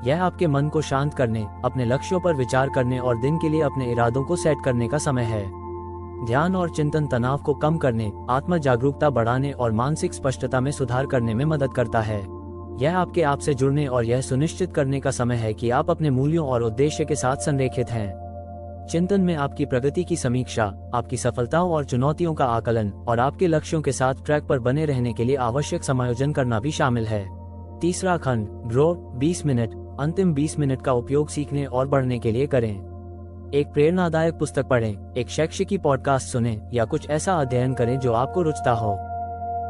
यह आपके मन को शांत करने, अपने लक्ष्यों पर विचार करने और दिन के लिए अपने इरादों को सेट करने का समय है। ध्यान और चिंतन तनाव को कम करने, आत्म जागरूकता बढ़ाने और मानसिक स्पष्टता में सुधार करने में मदद करता है। यह आपके आप से जुड़ने और यह सुनिश्चित करने का समय है कि आप अपने मूल्यों और उद्देश्य के साथ संरेखित हैं। चिंतन में आपकी प्रगति की समीक्षा, आपकी सफलताओं और चुनौतियों का आकलन और आपके लक्ष्यों के साथ ट्रैक पर बने रहने के लिए आवश्यक समायोजन करना भी शामिल है। तीसरा खंड, ग्रो, 20 मिनट। अंतिम 20 मिनट का उपयोग सीखने और बढ़ने के लिए करें। एक प्रेरणादायक पुस्तक पढ़ें, एक शैक्षिकी पॉडकास्ट सुनें या कुछ ऐसा अध्ययन करें जो आपको रुचता हो।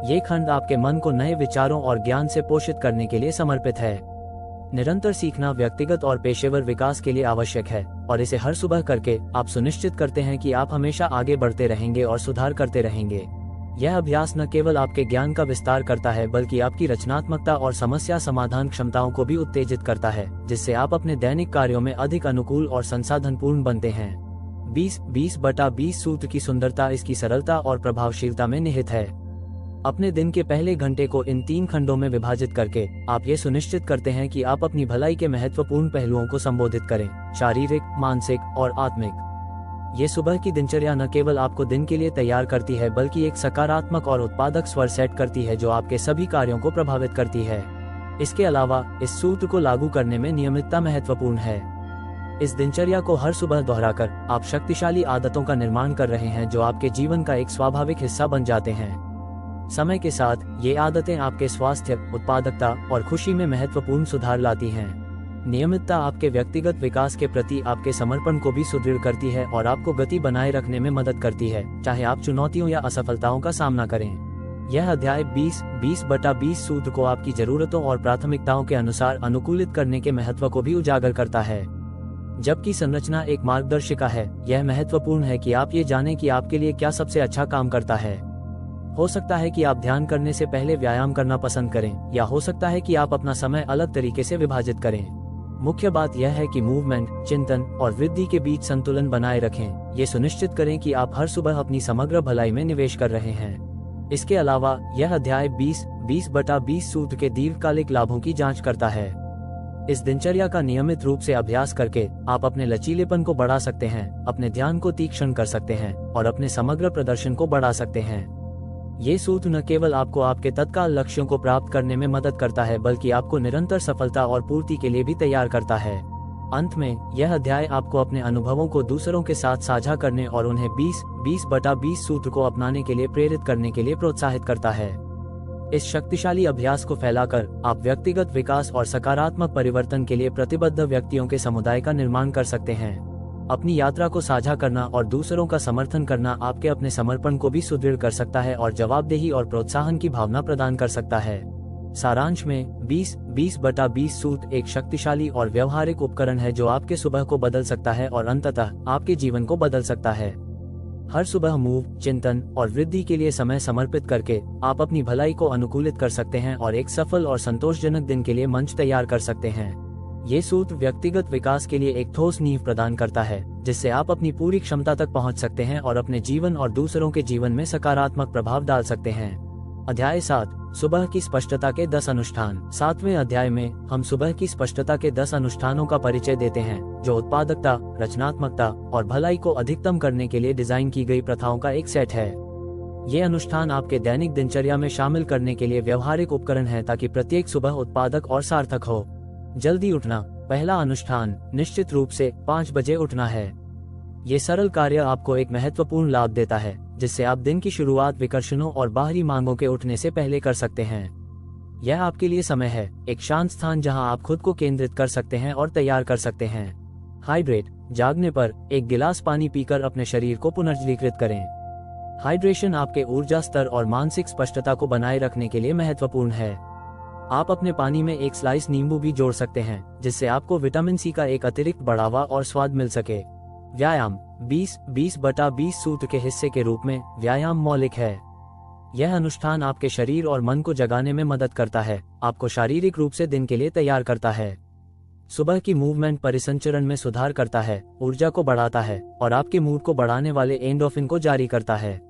ये खंड आपके मन को नए विचारों और ज्ञान से पोषित करने के लिए समर्पित है। निरंतर सीखना व्यक्तिगत और पेशेवर विकास के लिए आवश्यक है और इसे हर सुबह करके आप सुनिश्चित करते हैं कि आप हमेशा आगे बढ़ते रहेंगे और सुधार करते रहेंगे। यह अभ्यास न केवल आपके ज्ञान का विस्तार करता है बल्कि आपकी रचनात्मकता और समस्या समाधान क्षमताओं को भी उत्तेजित करता है, जिससे आप अपने दैनिक कार्यों में अधिक अनुकूल और संसाधनपूर्ण बनते हैं। 20/20 सूत्र की सुंदरता इसकी सरलता और प्रभावशीलता में निहित है। अपने दिन के पहले घंटे को इन 3 खंडों में विभाजित करके आप ये सुनिश्चित करते हैं कि आप अपनी भलाई के महत्वपूर्ण पहलुओं को संबोधित करें, शारीरिक, मानसिक और आत्मिक। ये सुबह की दिनचर्या न केवल आपको दिन के लिए तैयार करती है बल्कि एक सकारात्मक और उत्पादक स्वर सेट करती है जो आपके सभी कार्यों को प्रभावित करती है। इसके अलावा इस सूत्र को लागू करने में नियमितता महत्वपूर्ण है। इस दिनचर्या को हर सुबह दोहराकर आप शक्तिशाली आदतों का निर्माण कर रहे हैं जो आपके जीवन का एक स्वाभाविक हिस्सा बन जाते हैं। समय के साथ ये आदतें आपके स्वास्थ्य, उत्पादकता और खुशी में महत्वपूर्ण सुधार लाती हैं। नियमितता आपके व्यक्तिगत विकास के प्रति आपके समर्पण को भी सुदृढ़ करती है और आपको गति बनाए रखने में मदद करती है, चाहे आप चुनौतियों या असफलताओं का सामना करें। यह अध्याय 20/20 सूत्र को आपकी जरूरतों और प्राथमिकताओं के अनुसार अनुकूलित करने के महत्व को भी उजागर करता है। जबकि संरचना एक मार्गदर्शिका है, यह महत्वपूर्ण है कि आप ये जानें कि आपके लिए क्या सबसे अच्छा काम करता है। हो सकता है कि आप ध्यान करने से पहले व्यायाम करना पसंद करें, या हो सकता है कि आप अपना समय अलग तरीके से विभाजित करें। मुख्य बात यह है कि मूवमेंट, चिंतन और वृद्धि के बीच संतुलन बनाए रखें। ये सुनिश्चित करें कि आप हर सुबह अपनी समग्र भलाई में निवेश कर रहे हैं। इसके अलावा यह अध्याय 20/20 सूत्र के दीर्घकालिक लाभों की जांच करता है। इस दिनचर्या का नियमित रूप से अभ्यास करके आप अपने लचीलेपन को बढ़ा सकते हैं, अपने ध्यान को तीक्ष्ण कर सकते हैं और अपने समग्र प्रदर्शन को बढ़ा सकते हैं। ये सूत्र न केवल आपको आपके तत्काल लक्ष्यों को प्राप्त करने में मदद करता है बल्कि आपको निरंतर सफलता और पूर्ति के लिए भी तैयार करता है। अंत में यह अध्याय आपको अपने अनुभवों को दूसरों के साथ साझा करने और उन्हें 20-20-20 सूत्र को अपनाने के लिए प्रेरित करने के लिए प्रोत्साहित करता है। इस शक्तिशाली अभ्यास को फैलाकर आप व्यक्तिगत विकास और सकारात्मक परिवर्तन के लिए प्रतिबद्ध व्यक्तियों के समुदाय का निर्माण कर सकते हैं। अपनी यात्रा को साझा करना और दूसरों का समर्थन करना आपके अपने समर्पण को भी सुदृढ़ कर सकता है और जवाबदेही और प्रोत्साहन की भावना प्रदान कर सकता है। सारांश में 20-20-20 सूत्र एक शक्तिशाली और व्यवहारिक उपकरण है जो आपके सुबह को बदल सकता है और अंततः आपके जीवन को बदल सकता है। हर सुबह मूव, चिंतन और वृद्धि के लिए समय समर्पित करके आप अपनी भलाई को अनुकूलित कर सकते हैं और एक सफल और संतोषजनक दिन के लिए मंच तैयार कर सकते हैं। ये सूत्र व्यक्तिगत विकास के लिए एक ठोस नींव प्रदान करता है जिससे आप अपनी पूरी क्षमता तक पहुंच सकते हैं और अपने जीवन और दूसरों के जीवन में सकारात्मक प्रभाव डाल सकते हैं। अध्याय 7, सुबह की स्पष्टता के 10 अनुष्ठान। 7वें अध्याय में हम सुबह की स्पष्टता के 10 अनुष्ठानों का परिचय देते हैं जो उत्पादकता, रचनात्मकता और भलाई को अधिकतम करने के लिए डिजाइन की गई प्रथाओं का एक सेट है। ये अनुष्ठान आपके दैनिक दिनचर्या में शामिल करने के लिए व्यवहारिक उपकरण हैं ताकि प्रत्येक सुबह उत्पादक और सार्थक हो। जल्दी उठना। पहला अनुष्ठान निश्चित रूप से 5 बजे उठना है। ये सरल कार्य आपको एक महत्वपूर्ण लाभ देता है जिससे आप दिन की शुरुआत विकर्षणों और बाहरी मांगों के उठने से पहले कर सकते हैं। यह आपके लिए समय है, एक शांत स्थान जहां आप खुद को केंद्रित कर सकते हैं और तैयार कर सकते हैं। हाइड्रेट। जागने पर एक गिलास पानी पीकर अपने शरीर को पुनर्जीवित करें। हाइड्रेशन आपके ऊर्जा स्तर और मानसिक स्पष्टता को बनाए रखने के लिए महत्वपूर्ण है। आप अपने पानी में एक स्लाइस नींबू भी जोड़ सकते हैं जिससे आपको विटामिन सी का एक अतिरिक्त बढ़ावा और स्वाद मिल सके। व्यायाम। 20-20-20 सूत्र के हिस्से के रूप में व्यायाम मौलिक है। यह अनुष्ठान आपके शरीर और मन को जगाने में मदद करता है, आपको शारीरिक रूप से दिन के लिए तैयार करता है। सुबह की मूवमेंट परिसंचरण में सुधार करता है, ऊर्जा को बढ़ाता है और आपके मूड को बढ़ाने वाले एंडोर्फिन को जारी करता है।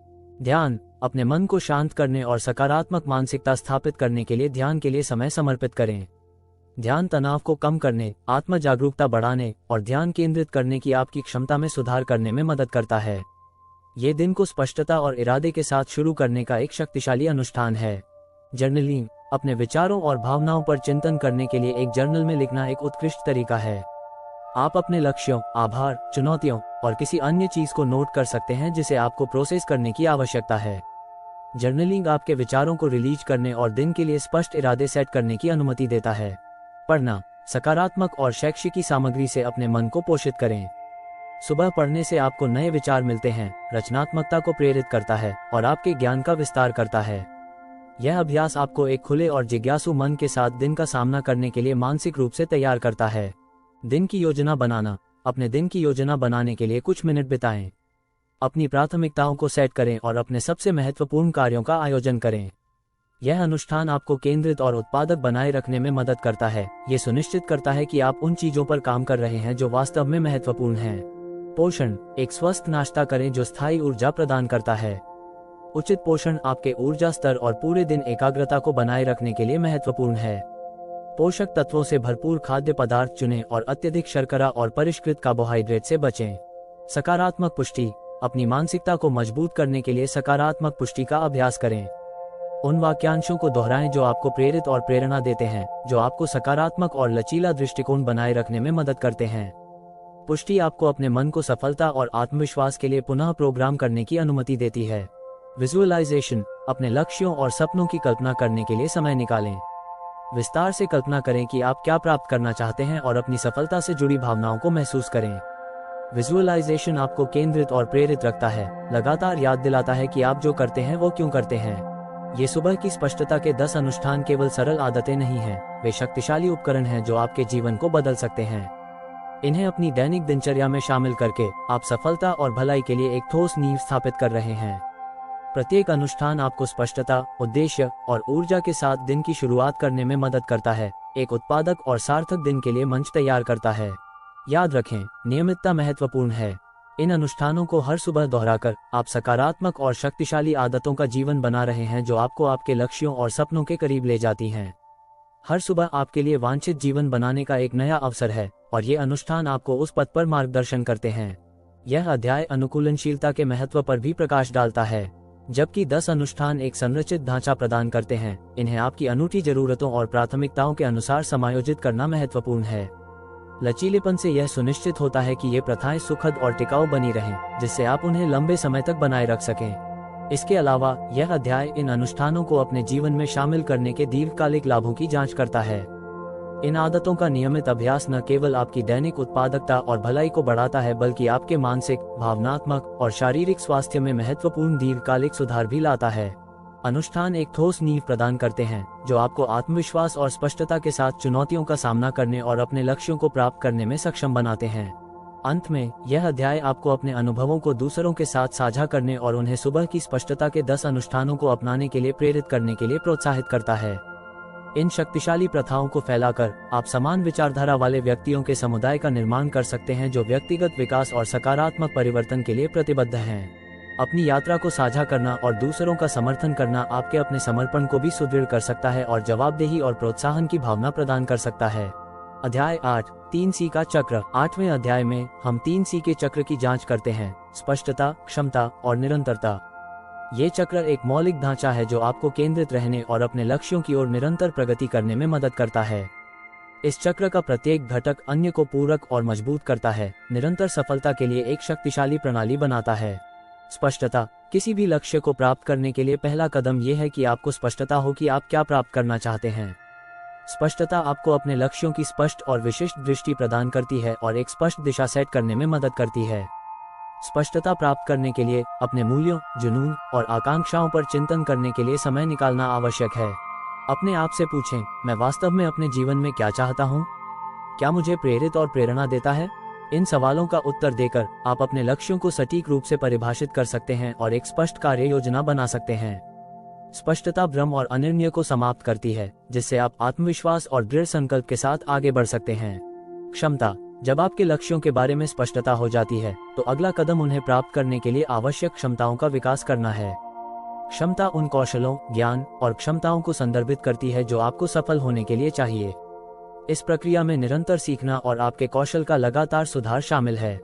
ध्यान। अपने मन को शांत करने और सकारात्मक मानसिकता स्थापित करने के लिए ध्यान के लिए समय समर्पित करें। ध्यान तनाव को कम करने, आत्म जागरूकता बढ़ाने और ध्यान केंद्रित करने की आपकी क्षमता में सुधार करने में मदद करता है। ये दिन को स्पष्टता और इरादे के साथ शुरू करने का एक शक्तिशाली अनुष्ठान है। जर्नलिंग। अपने विचारों और भावनाओं पर चिंतन करने के लिए एक जर्नल में लिखना एक उत्कृष्ट तरीका है। आप अपने लक्ष्यों, आभार, चुनौतियों और किसी अन्य चीज को नोट कर सकते हैं जिसे आपको प्रोसेस करने की आवश्यकता है। जर्नलिंग आपके विचारों को रिलीज करने और दिन के लिए स्पष्ट इरादे सेट करने की अनुमति देता है। पढ़ना। सकारात्मक और शैक्षिकी सामग्री से अपने मन को पोषित करें। सुबह पढ़ने से आपको नए विचार मिलते हैं, रचनात्मकता को प्रेरित करता है और आपके ज्ञान का विस्तार करता है। यह अभ्यास आपको एक खुले और जिज्ञासु मन के साथ दिन का सामना करने के लिए मानसिक रूप से तैयार करता है। दिन की योजना बनाना। अपने दिन की योजना बनाने के लिए कुछ मिनट बिताएं। अपनी प्राथमिकताओं को सेट करें और अपने सबसे महत्वपूर्ण कार्यों का आयोजन करें। यह अनुष्ठान आपको केंद्रित और उत्पादक बनाए रखने में मदद करता है। ये सुनिश्चित करता है कि आप उन चीजों पर काम कर रहे हैं जो वास्तव में महत्वपूर्ण हैं। पोषण। एक स्वस्थ नाश्ता करें जो स्थायी ऊर्जा प्रदान करता है। उचित पोषण आपके ऊर्जा स्तर और पूरे दिन एकाग्रता को बनाए रखने के लिए महत्वपूर्ण है। पोषक तत्वों से भरपूर खाद्य पदार्थ चुनें और अत्यधिक शर्करा और परिष्कृत कार्बोहाइड्रेट से बचें। सकारात्मक पुष्टि। अपनी मानसिकता को मजबूत करने के लिए सकारात्मक पुष्टि का अभ्यास करें। उन वाक्यांशों को दोहराएं जो आपको प्रेरित और प्रेरणा देते हैं, जो आपको सकारात्मक और लचीला दृष्टिकोण बनाए रखने में मदद करते हैं। पुष्टि आपको अपने मन को सफलता और आत्मविश्वास के लिए पुनः प्रोग्राम करने की अनुमति देती है। विजुअलाइजेशन। अपने लक्ष्यों और सपनों की कल्पना करने के लिए समय निकालें। विस्तार से कल्पना करें कि आप क्या प्राप्त करना चाहते हैं और अपनी सफलता से जुड़ी भावनाओं को महसूस करें। विजुअलाइजेशन आपको केंद्रित और प्रेरित रखता है, लगातार याद दिलाता है कि आप जो करते हैं वो क्यों करते हैं। ये सुबह की स्पष्टता के 10 अनुष्ठान केवल सरल आदतें नहीं हैं, वे शक्तिशाली उपकरण हैं जो आपके जीवन को बदल सकते हैं। इन्हें अपनी दैनिक दिनचर्या में शामिल करके आप सफलता और भलाई के लिए एक ठोस नींव स्थापित कर रहे हैं। प्रत्येक अनुष्ठान आपको स्पष्टता, उद्देश्य और ऊर्जा के साथ दिन की शुरुआत करने में मदद करता है, एक उत्पादक और सार्थक दिन के लिए मंच तैयार करता है। याद रखें, नियमितता महत्वपूर्ण है। इन अनुष्ठानों को हर सुबह दोहराकर आप सकारात्मक और शक्तिशाली आदतों का जीवन बना रहे हैं जो आपको आपके लक्ष्यों और सपनों के करीब ले जाती हैं। हर सुबह आपके लिए वांछित जीवन बनाने का एक नया अवसर है और ये अनुष्ठान आपको उस पथ पर मार्गदर्शन करते हैं। यह अध्याय अनुकूलनशीलता के महत्व पर भी प्रकाश डालता है। जबकि 10 अनुष्ठान एक संरचित ढांचा प्रदान करते हैं, इन्हें आपकी अनूठी जरूरतों और प्राथमिकताओं के अनुसार समायोजित करना महत्वपूर्ण है। लचीलेपन से यह सुनिश्चित होता है कि ये प्रथाएं सुखद और टिकाऊ बनी रहें, जिससे आप उन्हें लंबे समय तक बनाए रख सकें। इसके अलावा यह अध्याय इन अनुष्ठानों को अपने जीवन में शामिल करने के दीर्घकालिक लाभों की जांच करता है। इन आदतों का नियमित अभ्यास न केवल आपकी दैनिक उत्पादकता और भलाई को बढ़ाता है, बल्कि आपके मानसिक, भावनात्मक और शारीरिक स्वास्थ्य में महत्वपूर्ण दीर्घकालिक सुधार भी लाता है। अनुष्ठान एक ठोस नींव प्रदान करते हैं, जो आपको आत्मविश्वास और स्पष्टता के साथ चुनौतियों का सामना करने और अपने लक्ष्यों को प्राप्त करने में सक्षम बनाते हैं। अंत में यह अध्याय आपको अपने अनुभवों को दूसरों के साथ साझा करने और उन्हें सुबह की स्पष्टता के 10 अनुष्ठानों को अपनाने के लिए प्रेरित करने के लिए प्रोत्साहित करता है। इन शक्तिशाली प्रथाओं को फैलाकर आप समान विचारधारा वाले व्यक्तियों के समुदाय का निर्माण कर सकते हैं, जो व्यक्तिगत विकास और सकारात्मक परिवर्तन के लिए प्रतिबद्ध हैं। अपनी यात्रा को साझा करना और दूसरों का समर्थन करना आपके अपने समर्पण को भी सुदृढ़ कर सकता है और जवाबदेही और प्रोत्साहन की भावना प्रदान कर सकता है। अध्याय 8, 3C का चक्र। 8वें अध्याय में हम 3C के चक्र की जांच करते हैं: स्पष्टता, क्षमता और निरंतरता। ये चक्र एक मौलिक ढांचा है जो आपको केंद्रित रहने और अपने लक्ष्यों की ओर निरंतर प्रगति करने में मदद करता है। इस चक्र का प्रत्येक घटक अन्य को पूरक और मजबूत करता है, निरंतर सफलता के लिए एक शक्तिशाली प्रणाली बनाता है। स्पष्टता। किसी भी लक्ष्य को प्राप्त करने के लिए पहला कदम यह है कि आपको स्पष्टता हो कि आप क्या प्राप्त करना चाहते हैं। स्पष्टता आपको अपने लक्ष्यों की स्पष्ट और विशिष्ट दृष्टि प्रदान करती है और एक स्पष्ट दिशा सेट करने में मदद करती है। स्पष्टता प्राप्त करने के लिए अपने मूल्यों, जुनून और आकांक्षाओं पर चिंतन करने के लिए समय निकालना आवश्यक है। अपने आप से पूछें, मैं वास्तव में अपने जीवन में क्या चाहता हूँ? क्या मुझे प्रेरित और प्रेरणा देता है? इन सवालों का उत्तर देकर आप अपने लक्ष्यों को सटीक रूप से परिभाषित कर सकते हैं और एक स्पष्ट कार्य योजना बना सकते हैं। स्पष्टता भ्रम और अनिर्णय को समाप्त करती है, जिससे आप आत्मविश्वास और दृढ़ संकल्प के साथ आगे बढ़ सकते हैं। क्षमता। जब आपके लक्ष्यों के बारे में स्पष्टता हो जाती है, तो अगला कदम उन्हें प्राप्त करने के लिए आवश्यक क्षमताओं का विकास करना है। क्षमता उन कौशलों, ज्ञान और क्षमताओं को संदर्भित करती है जो आपको सफल होने के लिए चाहिए। इस प्रक्रिया में निरंतर सीखना और आपके कौशल का लगातार सुधार शामिल है।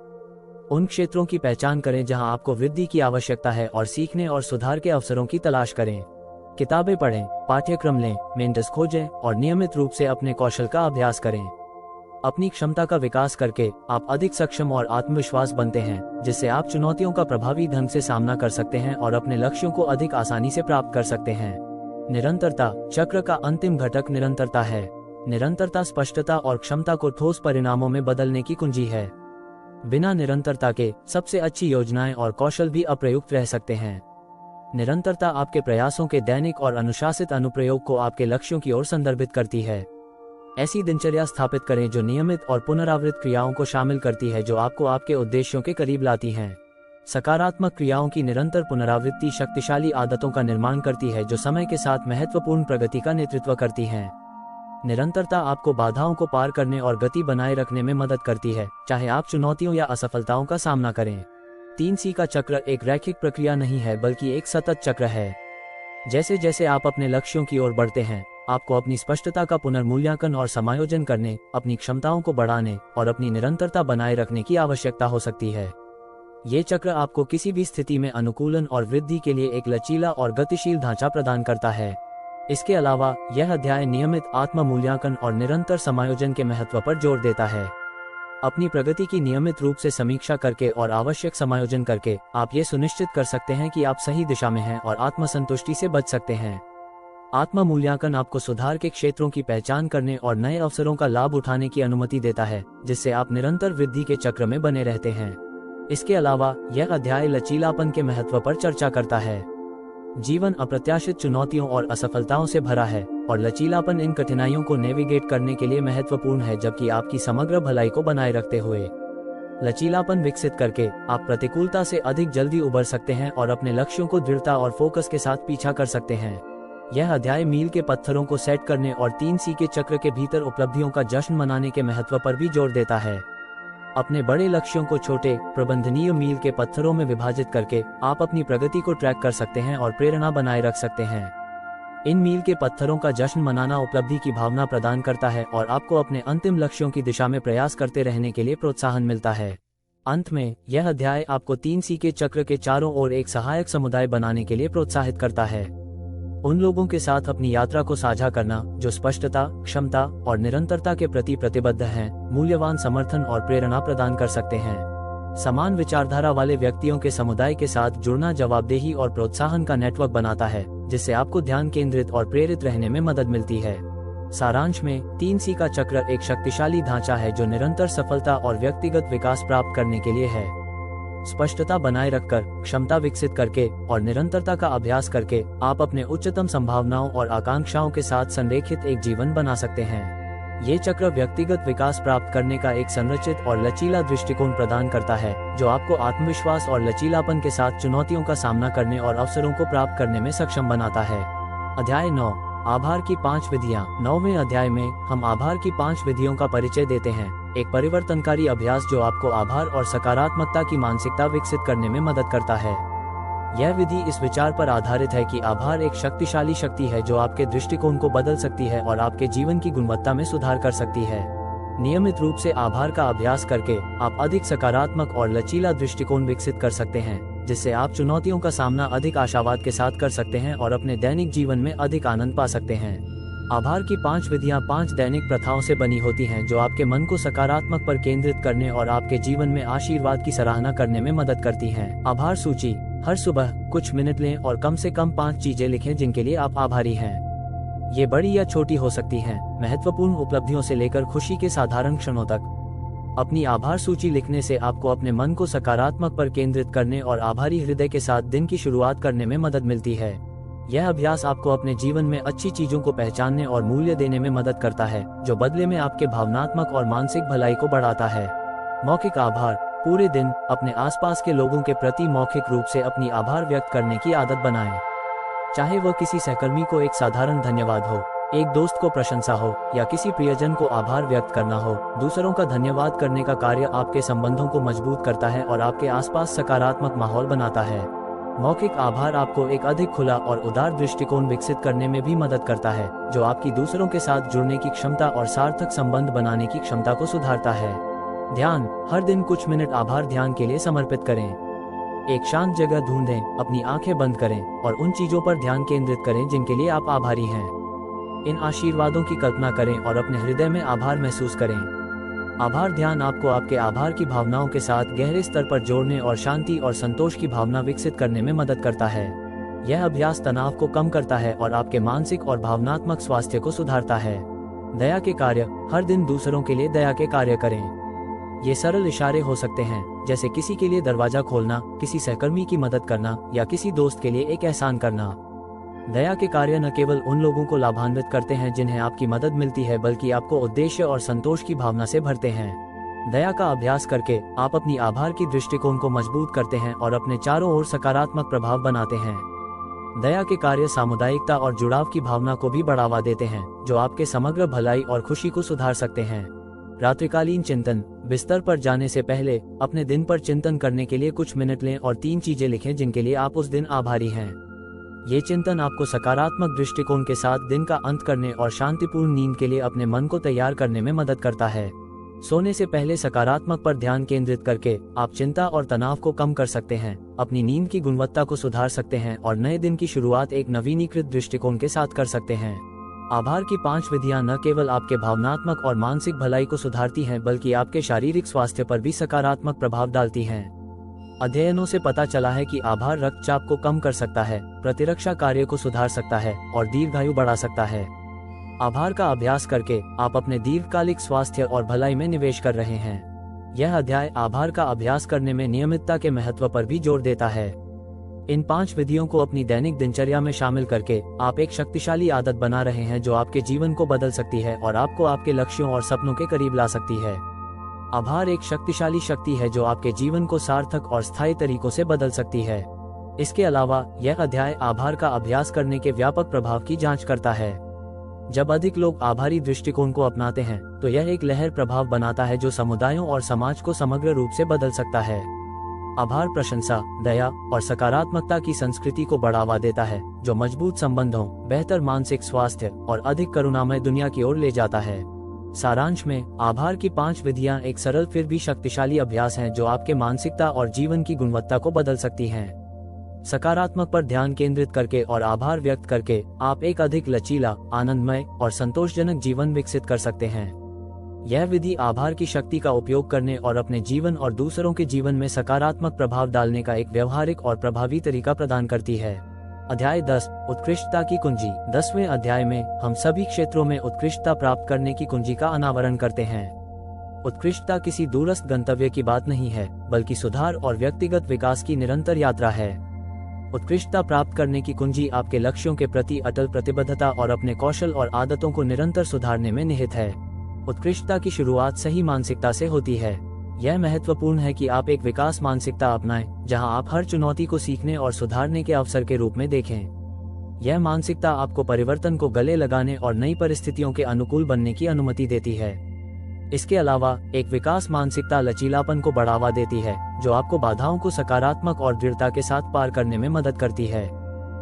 उन क्षेत्रों की पहचान करें जहां आपको वृद्धि की आवश्यकता है और सीखने और सुधार के अवसरों की तलाश करें। किताबें पढ़ें, पाठ्यक्रम लें, मेंटर्स खोजें और नियमित रूप से अपने कौशल का अभ्यास करें। अपनी क्षमता का विकास करके आप अधिक सक्षम और आत्मविश्वास बनते हैं, जिससे आप चुनौतियों का प्रभावी ढंग से सामना कर सकते हैं और अपने लक्ष्यों को अधिक आसानी से प्राप्त कर सकते हैं। निरंतरता। चक्र का अंतिम घटक निरंतरता है। निरंतरता स्पष्टता और क्षमता को ठोस परिणामों में बदलने की कुंजी है। बिना निरंतरता के सबसे अच्छी योजनाएं और कौशल भी अप्रयुक्त रह सकते हैं। निरंतरता आपके प्रयासों के दैनिक और अनुशासित अनुप्रयोग को आपके लक्ष्यों की ओर संदर्भित करती है। ऐसी दिनचर्या स्थापित करें जो नियमित और पुनरावृत्त क्रियाओं को शामिल करती है, जो आपको आपके उद्देश्यों के करीब लाती हैं। सकारात्मक क्रियाओं की निरंतर पुनरावृत्ति शक्तिशाली आदतों का निर्माण करती है, जो समय के साथ महत्वपूर्ण प्रगति का नेतृत्व करती हैं। निरंतरता आपको बाधाओं को पार करने और गति बनाए रखने में मदद करती है, चाहे आप चुनौतियों या असफलताओं का सामना करें। 3C का चक्र एक रैखिक प्रक्रिया नहीं है, बल्कि एक सतत चक्र है। जैसे जैसे आप अपने लक्ष्यों की ओर बढ़ते हैं, आपको अपनी स्पष्टता का पुनर्मूल्यांकन और समायोजन करने, अपनी क्षमताओं को बढ़ाने और अपनी निरंतरता बनाए रखने की आवश्यकता हो सकती है। ये चक्र आपको किसी भी स्थिति में अनुकूलन और वृद्धि के लिए एक लचीला और गतिशील ढांचा प्रदान करता है। इसके अलावा यह अध्याय नियमित आत्म मूल्यांकन और निरंतर समायोजन के महत्व पर जोर देता है। अपनी प्रगति की नियमित रूप से समीक्षा करके और आवश्यक समायोजन करके आप ये सुनिश्चित कर सकते हैं कि आप सही दिशा में हैं और आत्मसंतुष्टि से बच सकते हैं। आत्म मूल्यांकन आपको सुधार के क्षेत्रों की पहचान करने और नए अवसरों का लाभ उठाने की अनुमति देता है, जिससे आप निरंतर वृद्धि के चक्र में बने रहते हैं। इसके अलावा यह अध्याय लचीलापन के महत्व पर चर्चा करता है। जीवन अप्रत्याशित चुनौतियों और असफलताओं से भरा है और लचीलापन इन कठिनाइयों को नेविगेट करने के लिए महत्वपूर्ण है, जबकि आपकी समग्र भलाई को बनाए रखते हुए। लचीलापन विकसित करके आप प्रतिकूलता से अधिक जल्दी उबर सकते हैं और अपने लक्ष्यों को दृढ़ता और फोकस के साथ पीछा कर सकते हैं। यह अध्याय मील के पत्थरों को सेट करने और 3C के चक्र के भीतर उपलब्धियों का जश्न मनाने के महत्व पर भी जोर देता है। अपने बड़े लक्ष्यों को छोटे, प्रबंधनीय मील के पत्थरों में विभाजित करके आप अपनी प्रगति को ट्रैक कर सकते हैं और प्रेरणा बनाए रख सकते हैं। इन मील के पत्थरों का जश्न मनाना उपलब्धि की भावना प्रदान करता है और आपको अपने अंतिम लक्ष्यों की दिशा में प्रयास करते रहने के लिए प्रोत्साहन मिलता है। अंत में यह अध्याय आपको 3C के चक्र के चारों ओर एक सहायक समुदाय बनाने के लिए प्रोत्साहित करता है। उन लोगों के साथ अपनी यात्रा को साझा करना जो स्पष्टता, क्षमता और निरंतरता के प्रति प्रतिबद्ध हैं, मूल्यवान समर्थन और प्रेरणा प्रदान कर सकते हैं। समान विचारधारा वाले व्यक्तियों के समुदाय के साथ जुड़ना जवाबदेही और प्रोत्साहन का नेटवर्क बनाता है, जिससे आपको ध्यान केंद्रित और प्रेरित रहने में मदद मिलती है। सारांश में 3C का चक्र एक शक्तिशाली ढांचा है जो निरंतर सफलता और व्यक्तिगत विकास प्राप्त करने के लिए है। स्पष्टता बनाए रखकर, क्षमता विकसित करके और निरंतरता का अभ्यास करके आप अपने उच्चतम संभावनाओं और आकांक्षाओं के साथ संरेखित एक जीवन बना सकते हैं। ये चक्र व्यक्तिगत विकास प्राप्त करने का एक संरचित और लचीला दृष्टिकोण प्रदान करता है, जो आपको आत्मविश्वास और लचीलापन के साथ चुनौतियों का सामना करने और अवसरों को प्राप्त करने में सक्षम बनाता है। अध्याय 9, आभार की 5 विधियां। 9वें अध्याय में हम आभार की 5 विधियों का परिचय देते हैं, एक परिवर्तनकारी अभ्यास जो आपको आभार और सकारात्मकता की मानसिकता विकसित करने में मदद करता है। यह विधि इस विचार पर आधारित है कि आभार एक शक्तिशाली शक्ति है जो आपके दृष्टिकोण को बदल सकती है और आपके जीवन की गुणवत्ता में सुधार कर सकती है। नियमित रूप से आभार का अभ्यास करके आप अधिक सकारात्मक और लचीला दृष्टिकोण विकसित कर सकते हैं, जिससे आप चुनौतियों का सामना अधिक आशावाद के साथ कर सकते हैं और अपने दैनिक जीवन में अधिक आनंद पा सकते हैं। आभार की 5 विधियां 5 दैनिक प्रथाओं से बनी होती हैं जो आपके मन को सकारात्मक पर केंद्रित करने और आपके जीवन में आशीर्वाद की सराहना करने में मदद करती हैं। आभार सूची। हर सुबह कुछ मिनट लें और कम से कम 5 चीजें लिखें जिनके लिए आप आभारी हैं। ये बड़ी या छोटी हो सकती हैं, महत्वपूर्ण उपलब्धियों से लेकर खुशी के साधारण क्षणों तक। अपनी आभार सूची लिखने से आपको अपने मन को सकारात्मक पर केंद्रित करने और आभारी हृदय के साथ दिन की शुरुआत करने में मदद मिलती है। यह अभ्यास आपको अपने जीवन में अच्छी चीजों को पहचानने और मूल्य देने में मदद करता है, जो बदले में आपके भावनात्मक और मानसिक भलाई को बढ़ाता है। मौखिक आभार। पूरे दिन अपने आसपास के लोगों के प्रति मौखिक रूप से अपनी आभार व्यक्त करने की आदत बनाएं। चाहे वह किसी सहकर्मी को एक साधारण धन्यवाद हो, एक दोस्त को प्रशंसा हो या किसी प्रियजन को आभार व्यक्त करना हो, दूसरों का धन्यवाद करने का कार्य आपके संबंधों को मजबूत करता है और आपके आसपास सकारात्मक माहौल बनाता है। मौखिक आभार आपको एक अधिक खुला और उदार दृष्टिकोण विकसित करने में भी मदद करता है, जो आपकी दूसरों के साथ जुड़ने की क्षमता और सार्थक संबंध बनाने की क्षमता को सुधारता है। ध्यान। हर दिन कुछ मिनट आभार ध्यान के लिए समर्पित करें। एक शांत जगह ढूंढें, अपनी आंखें बंद करें और उन चीजों पर ध्यान केंद्रित करें जिनके लिए आप आभारी हैं। इन आशीर्वादों की कल्पना करें और अपने हृदय में आभार महसूस करें। आभार ध्यान आपको आपके आभार की भावनाओं के साथ गहरे स्तर पर जोड़ने और शांति और संतोष की भावना विकसित करने में मदद करता है। यह अभ्यास तनाव को कम करता है और आपके मानसिक और भावनात्मक स्वास्थ्य को सुधारता है। दया के कार्य। हर दिन दूसरों के लिए दया के कार्य करें। ये सरल इशारे हो सकते हैं, जैसे किसी के लिए दरवाजा खोलना, किसी सहकर्मी की मदद करना या किसी दोस्त के लिए एक एहसान करना। दया के कार्य न केवल उन लोगों को लाभान्वित करते हैं जिन्हें आपकी मदद मिलती है, बल्कि आपको उद्देश्य और संतोष की भावना से भरते हैं। दया का अभ्यास करके आप अपनी आभार की दृष्टिकोण को मजबूत करते हैं और अपने चारों ओर सकारात्मक प्रभाव बनाते हैं। दया के कार्य सामुदायिकता और जुड़ाव की भावना को भी बढ़ावा देते हैं, जो आपके समग्र भलाई और खुशी को सुधार सकते हैं। रात्रिकालीन चिंतन। बिस्तर पर जाने से पहले अपने दिन पर चिंतन करने के लिए कुछ मिनट लें और 3 चीजें लिखें जिनके लिए आप उस दिन आभारी हैं। ये चिंतन आपको सकारात्मक दृष्टिकोण के साथ दिन का अंत करने और शांतिपूर्ण नींद के लिए अपने मन को तैयार करने में मदद करता है। सोने से पहले सकारात्मक पर ध्यान केंद्रित करके आप चिंता और तनाव को कम कर सकते हैं, अपनी नींद की गुणवत्ता को सुधार सकते हैं और नए दिन की शुरुआत एक नवीनीकृत दृष्टिकोण के साथ कर सकते हैं। आभार की 5 विधियां न केवल आपके भावनात्मक और मानसिक भलाई को सुधारती हैं, बल्कि आपके शारीरिक स्वास्थ्य पर भी सकारात्मक प्रभाव डालती हैं। अध्ययनों से पता चला है कि आभार रक्तचाप को कम कर सकता है, प्रतिरक्षा कार्य को सुधार सकता है और दीर्घायु बढ़ा सकता है। आभार का अभ्यास करके आप अपने दीर्घकालिक स्वास्थ्य और भलाई में निवेश कर रहे हैं। यह अध्याय आभार का अभ्यास करने में नियमितता के महत्व पर भी जोर देता है। इन 5 विधियों को अपनी दैनिक दिनचर्या में शामिल करके आप एक शक्तिशाली आदत बना रहे हैं जो आपके जीवन को बदल सकती है और आपको आपके लक्ष्यों और सपनों के करीब ला सकती है। आभार एक शक्तिशाली शक्ति है जो आपके जीवन को सार्थक और स्थायी तरीकों से बदल सकती है। इसके अलावा यह अध्याय आभार का अभ्यास करने के व्यापक प्रभाव की जांच करता है। जब अधिक लोग आभारी दृष्टिकोण को अपनाते हैं तो यह एक लहर प्रभाव बनाता है जो समुदायों और समाज को समग्र रूप से बदल सकता है। आभार प्रशंसा, दया और सकारात्मकता की संस्कृति को बढ़ावा देता है, जो मजबूत संबंधों, बेहतर मानसिक स्वास्थ्य और अधिक करुणामय दुनिया की ओर ले जाता है। सारांश में आभार की 5 विधियां एक सरल फिर भी शक्तिशाली अभ्यास हैं जो आपके मानसिकता और जीवन की गुणवत्ता को बदल सकती हैं। सकारात्मक पर ध्यान केंद्रित करके और आभार व्यक्त करके आप एक अधिक लचीला, आनंदमय और संतोषजनक जीवन विकसित कर सकते हैं। यह विधि आभार की शक्ति का उपयोग करने और अपने जीवन और दूसरों के जीवन में सकारात्मक प्रभाव डालने का एक व्यवहारिक और प्रभावी तरीका प्रदान करती है। अध्याय 10, उत्कृष्टता की कुंजी। 10वें अध्याय में हम सभी क्षेत्रों में उत्कृष्टता प्राप्त करने की कुंजी का अनावरण करते हैं। उत्कृष्टता किसी दूरस्थ गंतव्य की बात नहीं है, बल्कि सुधार और व्यक्तिगत विकास की निरंतर यात्रा है। उत्कृष्टता प्राप्त करने की कुंजी आपके लक्ष्यों के प्रति अटल प्रतिबद्धता और अपने कौशल और आदतों को निरंतर सुधारने में निहित है। उत्कृष्टता की शुरुआत सही मानसिकता से होती है। यह महत्वपूर्ण है कि आप एक विकास मानसिकता अपनाएं, जहां आप हर चुनौती को सीखने और सुधारने के अवसर के रूप में देखें। यह मानसिकता आपको परिवर्तन को गले लगाने और नई परिस्थितियों के अनुकूल बनने की अनुमति देती है। इसके अलावा एक विकास मानसिकता लचीलापन को बढ़ावा देती है, जो आपको बाधाओं को सकारात्मक और दृढ़ता के साथ पार करने में मदद करती है।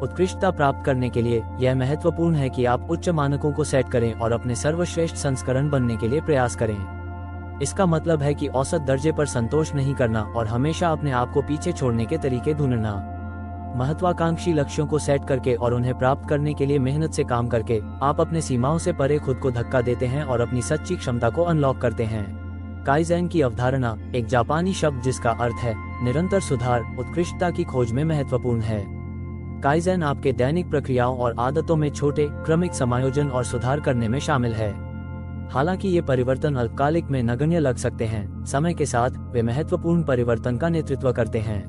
उत्कृष्टता प्राप्त करने के लिए यह महत्वपूर्ण है कि आप उच्च मानकों को सेट करें और अपने सर्वश्रेष्ठ संस्करण बनने के लिए प्रयास करें। इसका मतलब है कि औसत दर्जे पर संतोष नहीं करना और हमेशा अपने आप को पीछे छोड़ने के तरीके ढूंढना। महत्वाकांक्षी लक्ष्यों को सेट करके और उन्हें प्राप्त करने के लिए मेहनत से काम करके आप अपने सीमाओं से परे खुद को धक्का देते हैं और अपनी सच्ची क्षमता को अनलॉक करते हैं। काइज़ेन की अवधारणा एक जापानी शब्द जिसका अर्थ है निरंतर सुधार, उत्कृष्टता की खोज में महत्वपूर्ण है। काइज़ेन आपके दैनिक प्रक्रियाओं और आदतों में छोटे, क्रमिक समायोजन और सुधार करने में शामिल है। हालांकि ये परिवर्तन अल्पकालिक में नगण्य लग सकते हैं, समय के साथ वे महत्वपूर्ण परिवर्तन का नेतृत्व करते हैं।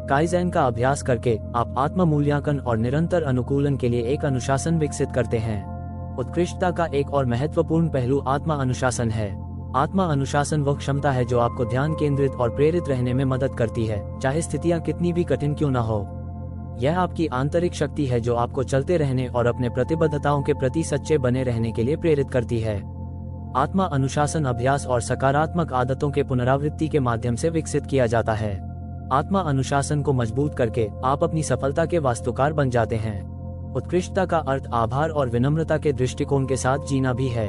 काइज़ेन का अभ्यास करके आप आत्म मूल्यांकन और निरंतर अनुकूलन के लिए एक अनुशासन विकसित करते हैं। उत्कृष्टता का एक और महत्वपूर्ण पहलू आत्मा अनुशासन है। आत्मा अनुशासन वह क्षमता है जो आपको ध्यान केंद्रित और प्रेरित रहने में मदद करती है, चाहे स्थितियां कितनी भी कठिन क्यों न हो। यह आपकी आंतरिक शक्ति है जो आपको चलते रहने और अपने प्रतिबद्धताओं के प्रति सच्चे बने रहने के लिए प्रेरित करती है। आत्मा अनुशासन अभ्यास और सकारात्मक आदतों के पुनरावृत्ति के माध्यम से विकसित किया जाता है। आत्मा अनुशासन को मजबूत करके आप अपनी सफलता के वास्तुकार बन जाते हैं। उत्कृष्टता का अर्थ आभार और विनम्रता के दृष्टिकोण के साथ जीना भी है।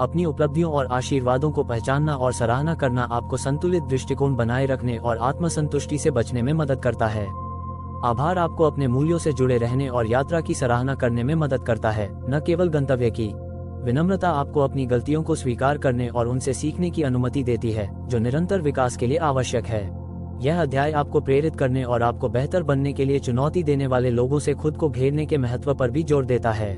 अपनी उपलब्धियों और आशीर्वादों को पहचानना और सराहना करना आपको संतुलित दृष्टिकोण बनाए रखने और आत्मसंतुष्टि से बचने में मदद करता है। आभार आपको अपने मूल्यों से जुड़े रहने और यात्रा की सराहना करने में मदद करता है, न केवल गंतव्य की। विनम्रता आपको अपनी गलतियों को स्वीकार करने और उनसे सीखने की अनुमति देती है, जो निरंतर विकास के लिए आवश्यक है। यह अध्याय आपको प्रेरित करने और आपको बेहतर बनने के लिए चुनौती देने वाले लोगों से खुद को घेरने के महत्व पर भी जोर देता है।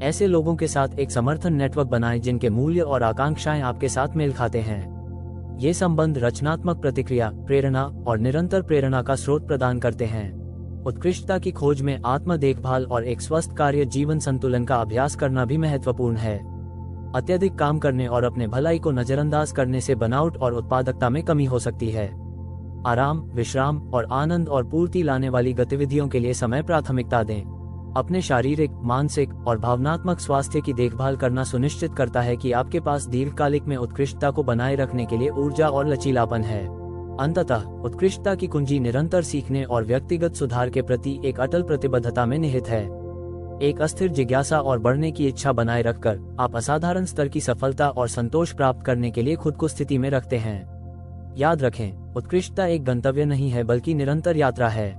ऐसे लोगों के साथ एक समर्थन नेटवर्क बनाएं जिनके मूल्य और आकांक्षाएं आपके साथ मेल खाते हैं। ये संबंध रचनात्मक प्रतिक्रिया, प्रेरणा और निरंतर प्रेरणा का स्रोत प्रदान करते हैं। उत्कृष्टता की खोज में आत्म देखभाल और एक स्वस्थ कार्य जीवन संतुलन का अभ्यास करना भी महत्वपूर्ण है। अत्यधिक काम करने और अपने भलाई को नजरअंदाज करने से बर्नआउट और उत्पादकता में कमी हो सकती है। आराम, विश्राम और आनंद और पूर्ति लाने वाली गतिविधियों के लिए समय प्राथमिकता दें। अपने शारीरिक, मानसिक और भावनात्मक स्वास्थ्य की देखभाल करना सुनिश्चित करता है कि आपके पास दीर्घकालिक में उत्कृष्टता को बनाए रखने के लिए ऊर्जा और लचीलापन है। अंततः उत्कृष्टता की कुंजी निरंतर सीखने और व्यक्तिगत सुधार के प्रति एक अटल प्रतिबद्धता में निहित है। एक अस्थिर जिज्ञासा और बढ़ने की इच्छा बनाए रखकर आप असाधारण स्तर की सफलता और संतोष प्राप्त करने के लिए खुद को स्थिति में रखते हैं। याद रखें, उत्कृष्टता एक गंतव्य नहीं है बल्कि निरंतर यात्रा है।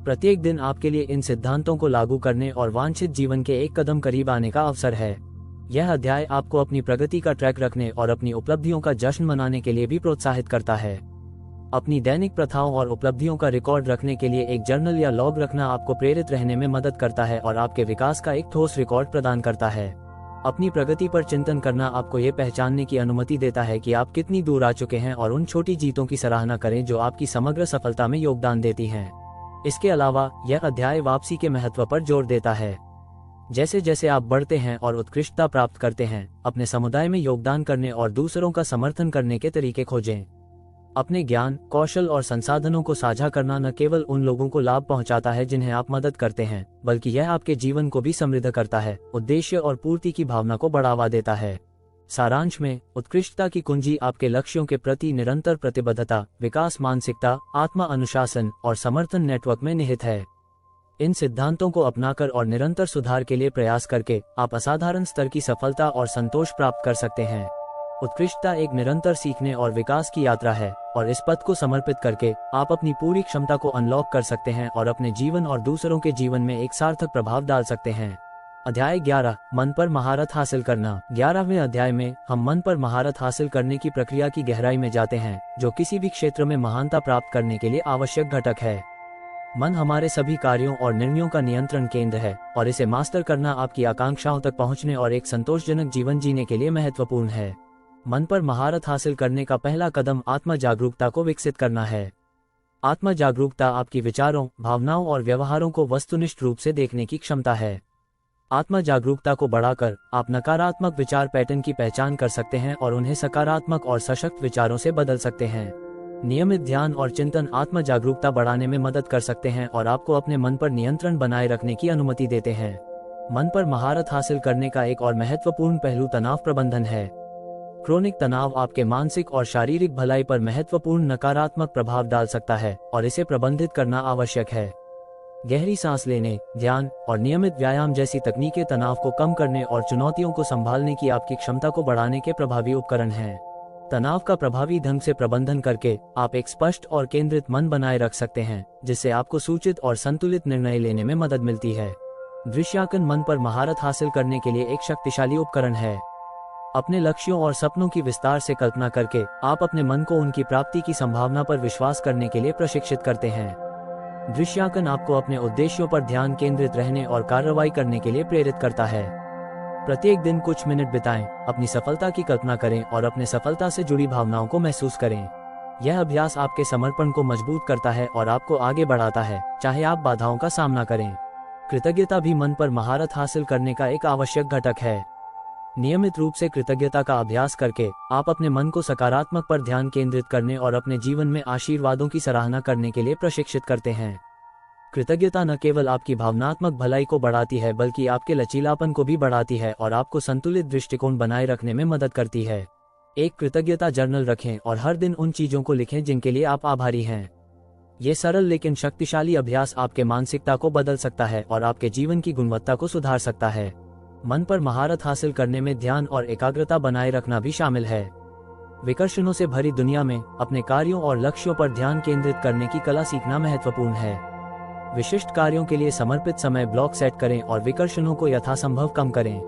प्रत्येक दिन आपके लिए इन सिद्धांतों को लागू करने और वांछित जीवन के एक कदम करीब आने का अवसर है। यह अध्याय आपको अपनी प्रगति का ट्रैक रखने और अपनी उपलब्धियों का जश्न मनाने के लिए भी प्रोत्साहित करता है। अपनी दैनिक प्रथाओं और उपलब्धियों का रिकॉर्ड रखने के लिए एक जर्नल या लॉग रखना आपको प्रेरित रहने में मदद करता है और आपके विकास का एक ठोस रिकॉर्ड प्रदान करता है। अपनी प्रगति पर चिंतन करना आपको ये पहचानने की अनुमति देता है कि आप कितनी दूर आ चुके हैं और उन छोटी जीतों की सराहना करें जो आपकी समग्र सफलता में योगदान देती हैं। इसके अलावा यह अध्याय वापसी के महत्व पर जोर देता है। जैसे जैसे आप बढ़ते हैं और उत्कृष्टता प्राप्त करते हैं, अपने समुदाय में योगदान करने और दूसरों का समर्थन करने के तरीके खोजें। अपने ज्ञान, कौशल और संसाधनों को साझा करना न केवल उन लोगों को लाभ पहुंचाता है जिन्हें आप मदद करते हैं, बल्कि यह आपके जीवन को भी समृद्ध करता है, उद्देश्य और पूर्ति की भावना को बढ़ावा देता है। सारांश में, उत्कृष्टता की कुंजी आपके लक्ष्यों के प्रति निरंतर प्रतिबद्धता, विकास मानसिकता, आत्मा अनुशासन और समर्थन नेटवर्क में निहित है। इन सिद्धांतों को अपनाकर और निरंतर सुधार के लिए प्रयास करके आप असाधारण स्तर की सफलता और संतोष प्राप्त कर सकते हैं। उत्कृष्टता एक निरंतर सीखने और विकास की यात्रा है, और इस पथ को समर्पित करके आप अपनी पूरी क्षमता को अनलॉक कर सकते हैं और अपने जीवन और दूसरों के जीवन में एक सार्थक प्रभाव डाल सकते हैं। अध्याय 11, मन पर महारत हासिल करना। 11वें अध्याय में हम मन पर महारत हासिल करने की प्रक्रिया की गहराई में जाते हैं, जो किसी भी क्षेत्र में महानता प्राप्त करने के लिए आवश्यक घटक है। मन हमारे सभी कार्यों और निर्णयों का नियंत्रण केंद्र है, और इसे मास्टर करना आपकी आकांक्षाओं तक पहुंचने और एक संतोषजनक जीवन जीने के लिए महत्वपूर्ण है। मन पर महारत हासिल करने का पहला कदम आत्म जागरूकता को विकसित करना है। आत्म जागरूकता आपकी विचारों, भावनाओं और व्यवहारों को वस्तुनिष्ठ रूप से देखने की क्षमता है। आत्म जागरूकता को बढ़ाकर आप नकारात्मक विचार पैटर्न की पहचान कर सकते हैं और उन्हें सकारात्मक और सशक्त विचारों से बदल सकते हैं। नियमित ध्यान और चिंतन आत्म जागरूकता बढ़ाने में मदद कर सकते हैं और आपको अपने मन पर नियंत्रण बनाए रखने की अनुमति देते हैं। मन पर महारत हासिल करने का एक और महत्वपूर्ण पहलू तनाव प्रबंधन है। क्रोनिक तनाव आपके मानसिक और शारीरिक भलाई पर महत्वपूर्ण नकारात्मक प्रभाव डाल सकता है, और इसे प्रबंधित करना आवश्यक है। गहरी सांस लेने, ध्यान और नियमित व्यायाम जैसी तकनीकें तनाव को कम करने और चुनौतियों को संभालने की आपकी क्षमता को बढ़ाने के प्रभावी उपकरण हैं। तनाव का प्रभावी ढंग से प्रबंधन करके आप एक स्पष्ट और केंद्रित मन बनाए रख सकते हैं, जिससे आपको सूचित और संतुलित निर्णय लेने में मदद मिलती है। दृश्यांकन मन पर महारत हासिल करने के लिए एक शक्तिशाली उपकरण है। अपने लक्ष्यों और सपनों की विस्तार से कल्पना करके आप अपने मन को उनकी प्राप्ति की संभावना पर विश्वास करने के लिए प्रशिक्षित करते हैं। दृश्यांकन आपको अपने उद्देश्यों पर ध्यान केंद्रित रहने और कार्रवाई करने के लिए प्रेरित करता है। प्रत्येक दिन कुछ मिनट बिताएं, अपनी सफलता की कल्पना करें और अपने सफलता से जुड़ी भावनाओं को महसूस करें। यह अभ्यास आपके समर्पण को मजबूत करता है और आपको आगे बढ़ाता है, चाहे आप बाधाओं का सामना करें। कृतज्ञता भी मन पर महारत हासिल करने का एक आवश्यक घटक है। नियमित रूप से कृतज्ञता का अभ्यास करके आप अपने मन को सकारात्मक पर ध्यान केंद्रित करने और अपने जीवन में आशीर्वादों की सराहना करने के लिए प्रशिक्षित करते हैं। कृतज्ञता न केवल आपकी भावनात्मक भलाई को बढ़ाती है, बल्कि आपके लचीलापन को भी बढ़ाती है और आपको संतुलित दृष्टिकोण बनाए रखने में मदद करती है। एक कृतज्ञता जर्नल रखें और हर दिन उन चीजों को लिखें जिनके लिए आप आभारी हैं। ये सरल लेकिन शक्तिशाली अभ्यास आपके मानसिकता को बदल सकता है और आपके जीवन की गुणवत्ता को सुधार सकता है। मन पर महारत हासिल करने में ध्यान और एकाग्रता बनाए रखना भी शामिल है। विकर्षणों से भरी दुनिया में अपने कार्यों और लक्ष्यों पर ध्यान केंद्रित करने की कला सीखना महत्वपूर्ण है। विशिष्ट कार्यों के लिए समर्पित समय ब्लॉक सेट करें और विकर्षणों को यथासंभव कम करें।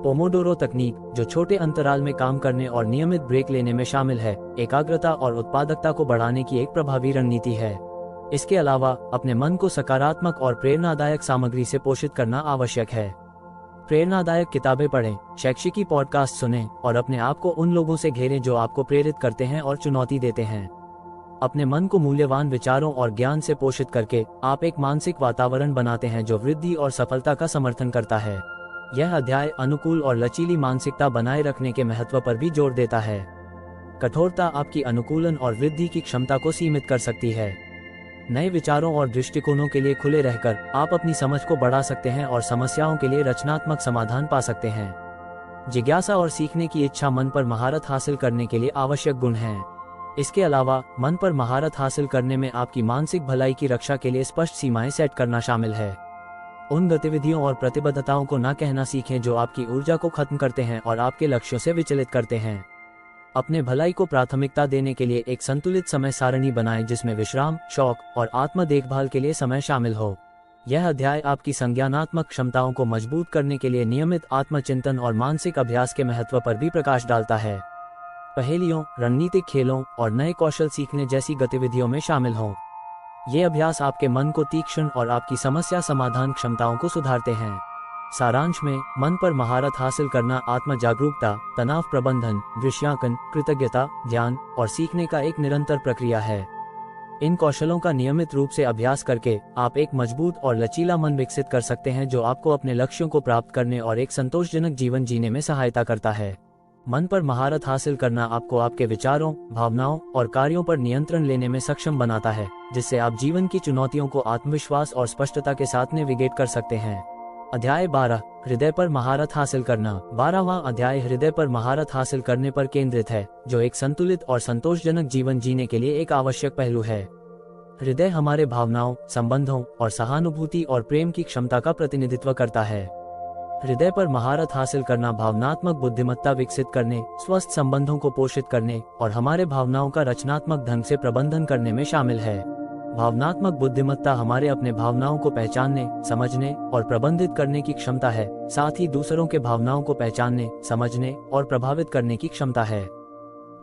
पोमोडोरो तकनीक, जो छोटे अंतराल में काम करने और नियमित ब्रेक लेने में शामिल है, एकाग्रता और उत्पादकता को बढ़ाने की एक प्रभावी रणनीति है। इसके अलावा अपने मन को सकारात्मक और प्रेरणादायक सामग्री से पोषित करना आवश्यक है। प्रेरणादायक किताबें पढ़ें, शैक्षिकी पॉडकास्ट सुनें और अपने आप को उन लोगों से घेरें जो आपको प्रेरित करते हैं और चुनौती देते हैं। अपने मन को मूल्यवान विचारों और ज्ञान से पोषित करके आप एक मानसिक वातावरण बनाते हैं जो वृद्धि और सफलता का समर्थन करता है। यह अध्याय अनुकूल और लचीली मानसिकता बनाए रखने के महत्व पर भी जोर देता है। कठोरता आपकी अनुकूलन और वृद्धि की क्षमता को सीमित कर सकती है। नए विचारों और दृष्टिकोणों के लिए खुले रहकर आप अपनी समझ को बढ़ा सकते हैं और समस्याओं के लिए रचनात्मक समाधान पा सकते हैं। जिज्ञासा और सीखने की इच्छा मन पर महारत हासिल करने के लिए आवश्यक गुण हैं। इसके अलावा मन पर महारत हासिल करने में आपकी मानसिक भलाई की रक्षा के लिए स्पष्ट सीमाएं सेट करना शामिल है। उन गतिविधियों और प्रतिबद्धताओं को न कहना सीखें जो आपकी ऊर्जा को खत्म करते हैं और आपके लक्ष्यों से विचलित करते हैं। अपने भलाई को प्राथमिकता देने के लिए एक संतुलित समय सारणी बनाएं जिसमें विश्राम, शौक और आत्म देखभाल के लिए समय शामिल हो। यह अध्याय आपकी संज्ञानात्मक क्षमताओं को मजबूत करने के लिए नियमित आत्मचिंतन और मानसिक अभ्यास के महत्व पर भी प्रकाश डालता है। पहेलियों, रणनीतिक खेलों और नए कौशल सीखने जैसी गतिविधियों में शामिल हों। ये अभ्यास आपके मन को तीक्ष्ण और आपकी समस्या समाधान क्षमताओं को सुधारते हैं। सारांश में, मन पर महारत हासिल करना आत्म जागरूकता, तनाव प्रबंधन, दृश्यांकन, कृतज्ञता, ध्यान और सीखने का एक निरंतर प्रक्रिया है। इन कौशलों का नियमित रूप से अभ्यास करके आप एक मजबूत और लचीला मन विकसित कर सकते हैं जो आपको अपने लक्ष्यों को प्राप्त करने और एक संतोषजनक जीवन जीने में सहायता करता है। मन पर महारत हासिल करना आपको आपके विचारों, भावनाओं और कार्यों पर नियंत्रण लेने में सक्षम बनाता है, जिससे आप जीवन की चुनौतियों को आत्मविश्वास और स्पष्टता के साथ नेविगेट कर सकते हैं। अध्याय 12, हृदय पर महारत हासिल करना। 12वां अध्याय हृदय पर महारत हासिल करने पर केंद्रित है, जो एक संतुलित और संतोषजनक जीवन जीने के लिए एक आवश्यक पहलू है। हृदय हमारे भावनाओं, संबंधों और सहानुभूति और प्रेम की क्षमता का प्रतिनिधित्व करता है। हृदय पर महारत हासिल करना भावनात्मक बुद्धिमत्ता विकसित करने, स्वस्थ संबंधों को पोषित करने और हमारे भावनाओं का रचनात्मक ढंग से प्रबंधन करने में शामिल है। भावनात्मक बुद्धिमत्ता हमारे अपने भावनाओं को पहचानने, समझने और प्रबंधित करने की क्षमता है, साथ ही दूसरों के भावनाओं को पहचानने, समझने और प्रभावित करने की क्षमता है।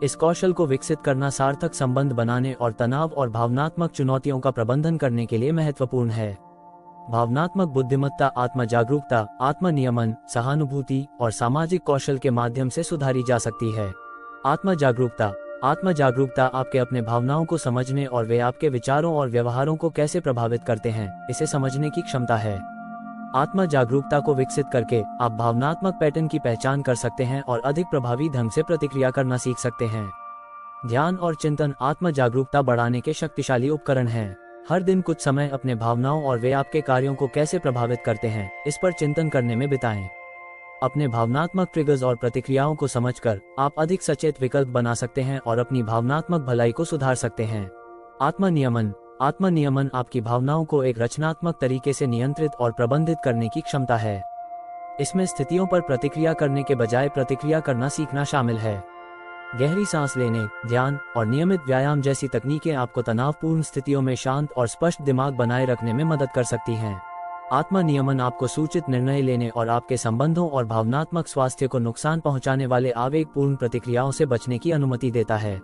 इस कौशल को विकसित करना सार्थक संबंध बनाने और तनाव और भावनात्मक चुनौतियों का प्रबंधन करने के लिए महत्वपूर्ण है। भावनात्मक बुद्धिमत्ता आत्म जागरूकता, आत्म नियमन, सहानुभूति और सामाजिक कौशल के माध्यम से सुधारी जा सकती है। आत्म जागरूकता आपके अपने भावनाओं को समझने और वे आपके विचारों और व्यवहारों को कैसे प्रभावित करते हैं, इसे समझने की क्षमता है। आत्म जागरूकता को विकसित करके आप भावनात्मक पैटर्न की पहचान कर सकते हैं और अधिक प्रभावी ढंग से प्रतिक्रिया करना सीख सकते हैं। ध्यान और चिंतन आत्म जागरूकता बढ़ाने के शक्तिशाली उपकरण हैं। हर दिन कुछ समय अपने भावनाओं और वे आपके कार्यों को कैसे प्रभावित करते हैं, इस पर चिंतन करने में बिताएं। अपने भावनात्मक ट्रिगर्स और प्रतिक्रियाओं को समझकर आप अधिक सचेत विकल्प बना सकते हैं और अपनी भावनात्मक भलाई को सुधार सकते हैं। आत्म नियमन आपकी भावनाओं को एक रचनात्मक तरीके से नियंत्रित और प्रबंधित करने की क्षमता है। इसमें स्थितियों पर प्रतिक्रिया करने के बजाय प्रतिक्रिया करना सीखना शामिल है। गहरी सांस लेने, ध्यान और नियमित व्यायाम जैसी तकनीकें आपको तनावपूर्ण स्थितियों में शांत और स्पष्ट दिमाग बनाए रखने में मदद कर सकती हैं। आत्म नियमन आपको सूचित निर्णय लेने और आपके संबंधों और भावनात्मक स्वास्थ्य को नुकसान पहुंचाने वाले आवेगपूर्ण प्रतिक्रियाओं से बचने की अनुमति देता है।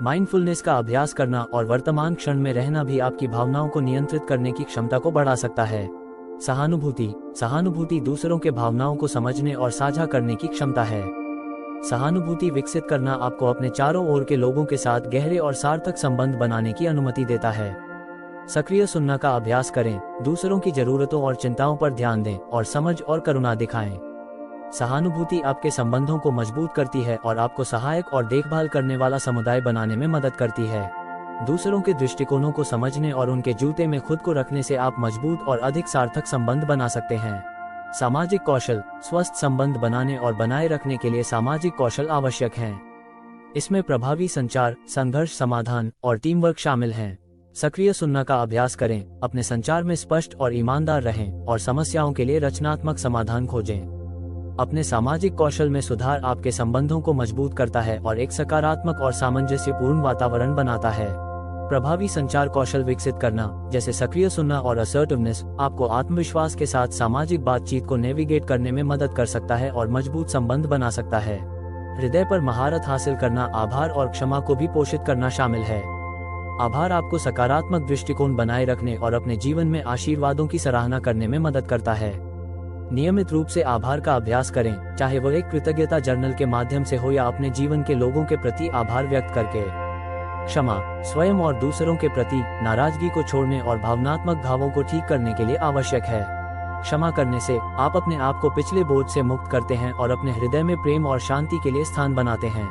माइंडफुलनेस का अभ्यास करना और वर्तमान क्षण में रहना भी आपकी भावनाओं को नियंत्रित करने की क्षमता को बढ़ा सकता है। सहानुभूति दूसरों के भावनाओं को समझने और साझा करने की क्षमता है। सहानुभूति विकसित करना आपको अपने चारों ओर के लोगों के साथ गहरे और सार्थक संबंध बनाने की अनुमति देता है। सक्रिय सुनना का अभ्यास करें, दूसरों की जरूरतों और चिंताओं पर ध्यान दें और समझ और करुणा दिखाएं। सहानुभूति आपके संबंधों को मजबूत करती है और आपको सहायक और देखभाल करने वाला समुदाय बनाने में मदद करती है। दूसरों के दृष्टिकोणों को समझने और उनके जूते में खुद को रखने से आप मजबूत और अधिक सार्थक संबंध बना सकते हैं। सामाजिक कौशल स्वस्थ संबंध बनाने और बनाए रखने के लिए सामाजिक कौशल आवश्यक हैं। इसमें प्रभावी संचार, संघर्ष समाधान और टीम वर्क शामिल हैं। सक्रिय सुनना का अभ्यास करें, अपने संचार में स्पष्ट और ईमानदार रहें और समस्याओं के लिए रचनात्मक समाधान खोजें। अपने सामाजिक कौशल में सुधार आपके संबंधों को मजबूत करता है और एक सकारात्मक और सामंजस्यपूर्ण वातावरण बनाता है। प्रभावी संचार कौशल विकसित करना, जैसे सक्रिय सुनना और असर्टिवनेस, आपको आत्मविश्वास के साथ सामाजिक बातचीत को नेविगेट करने में मदद कर सकता है और मजबूत संबंध बना सकता है। हृदय पर महारत हासिल करना आभार और क्षमा को भी पोषित करना शामिल है। आभार आपको सकारात्मक दृष्टिकोण बनाए रखने और अपने जीवन में आशीर्वादों की सराहना करने में मदद करता है। नियमित रूप से आभार का अभ्यास करें, चाहे वह एक कृतज्ञता जर्नल के माध्यम से हो या अपने जीवन के लोगों के प्रति आभार व्यक्त करके। क्षमा स्वयं और दूसरों के प्रति नाराजगी को छोड़ने और भावनात्मक घावों को ठीक करने के लिए आवश्यक है। क्षमा करने से आप अपने आप को पिछले बोझ से मुक्त करते हैं और अपने हृदय में प्रेम और शांति के लिए स्थान बनाते हैं।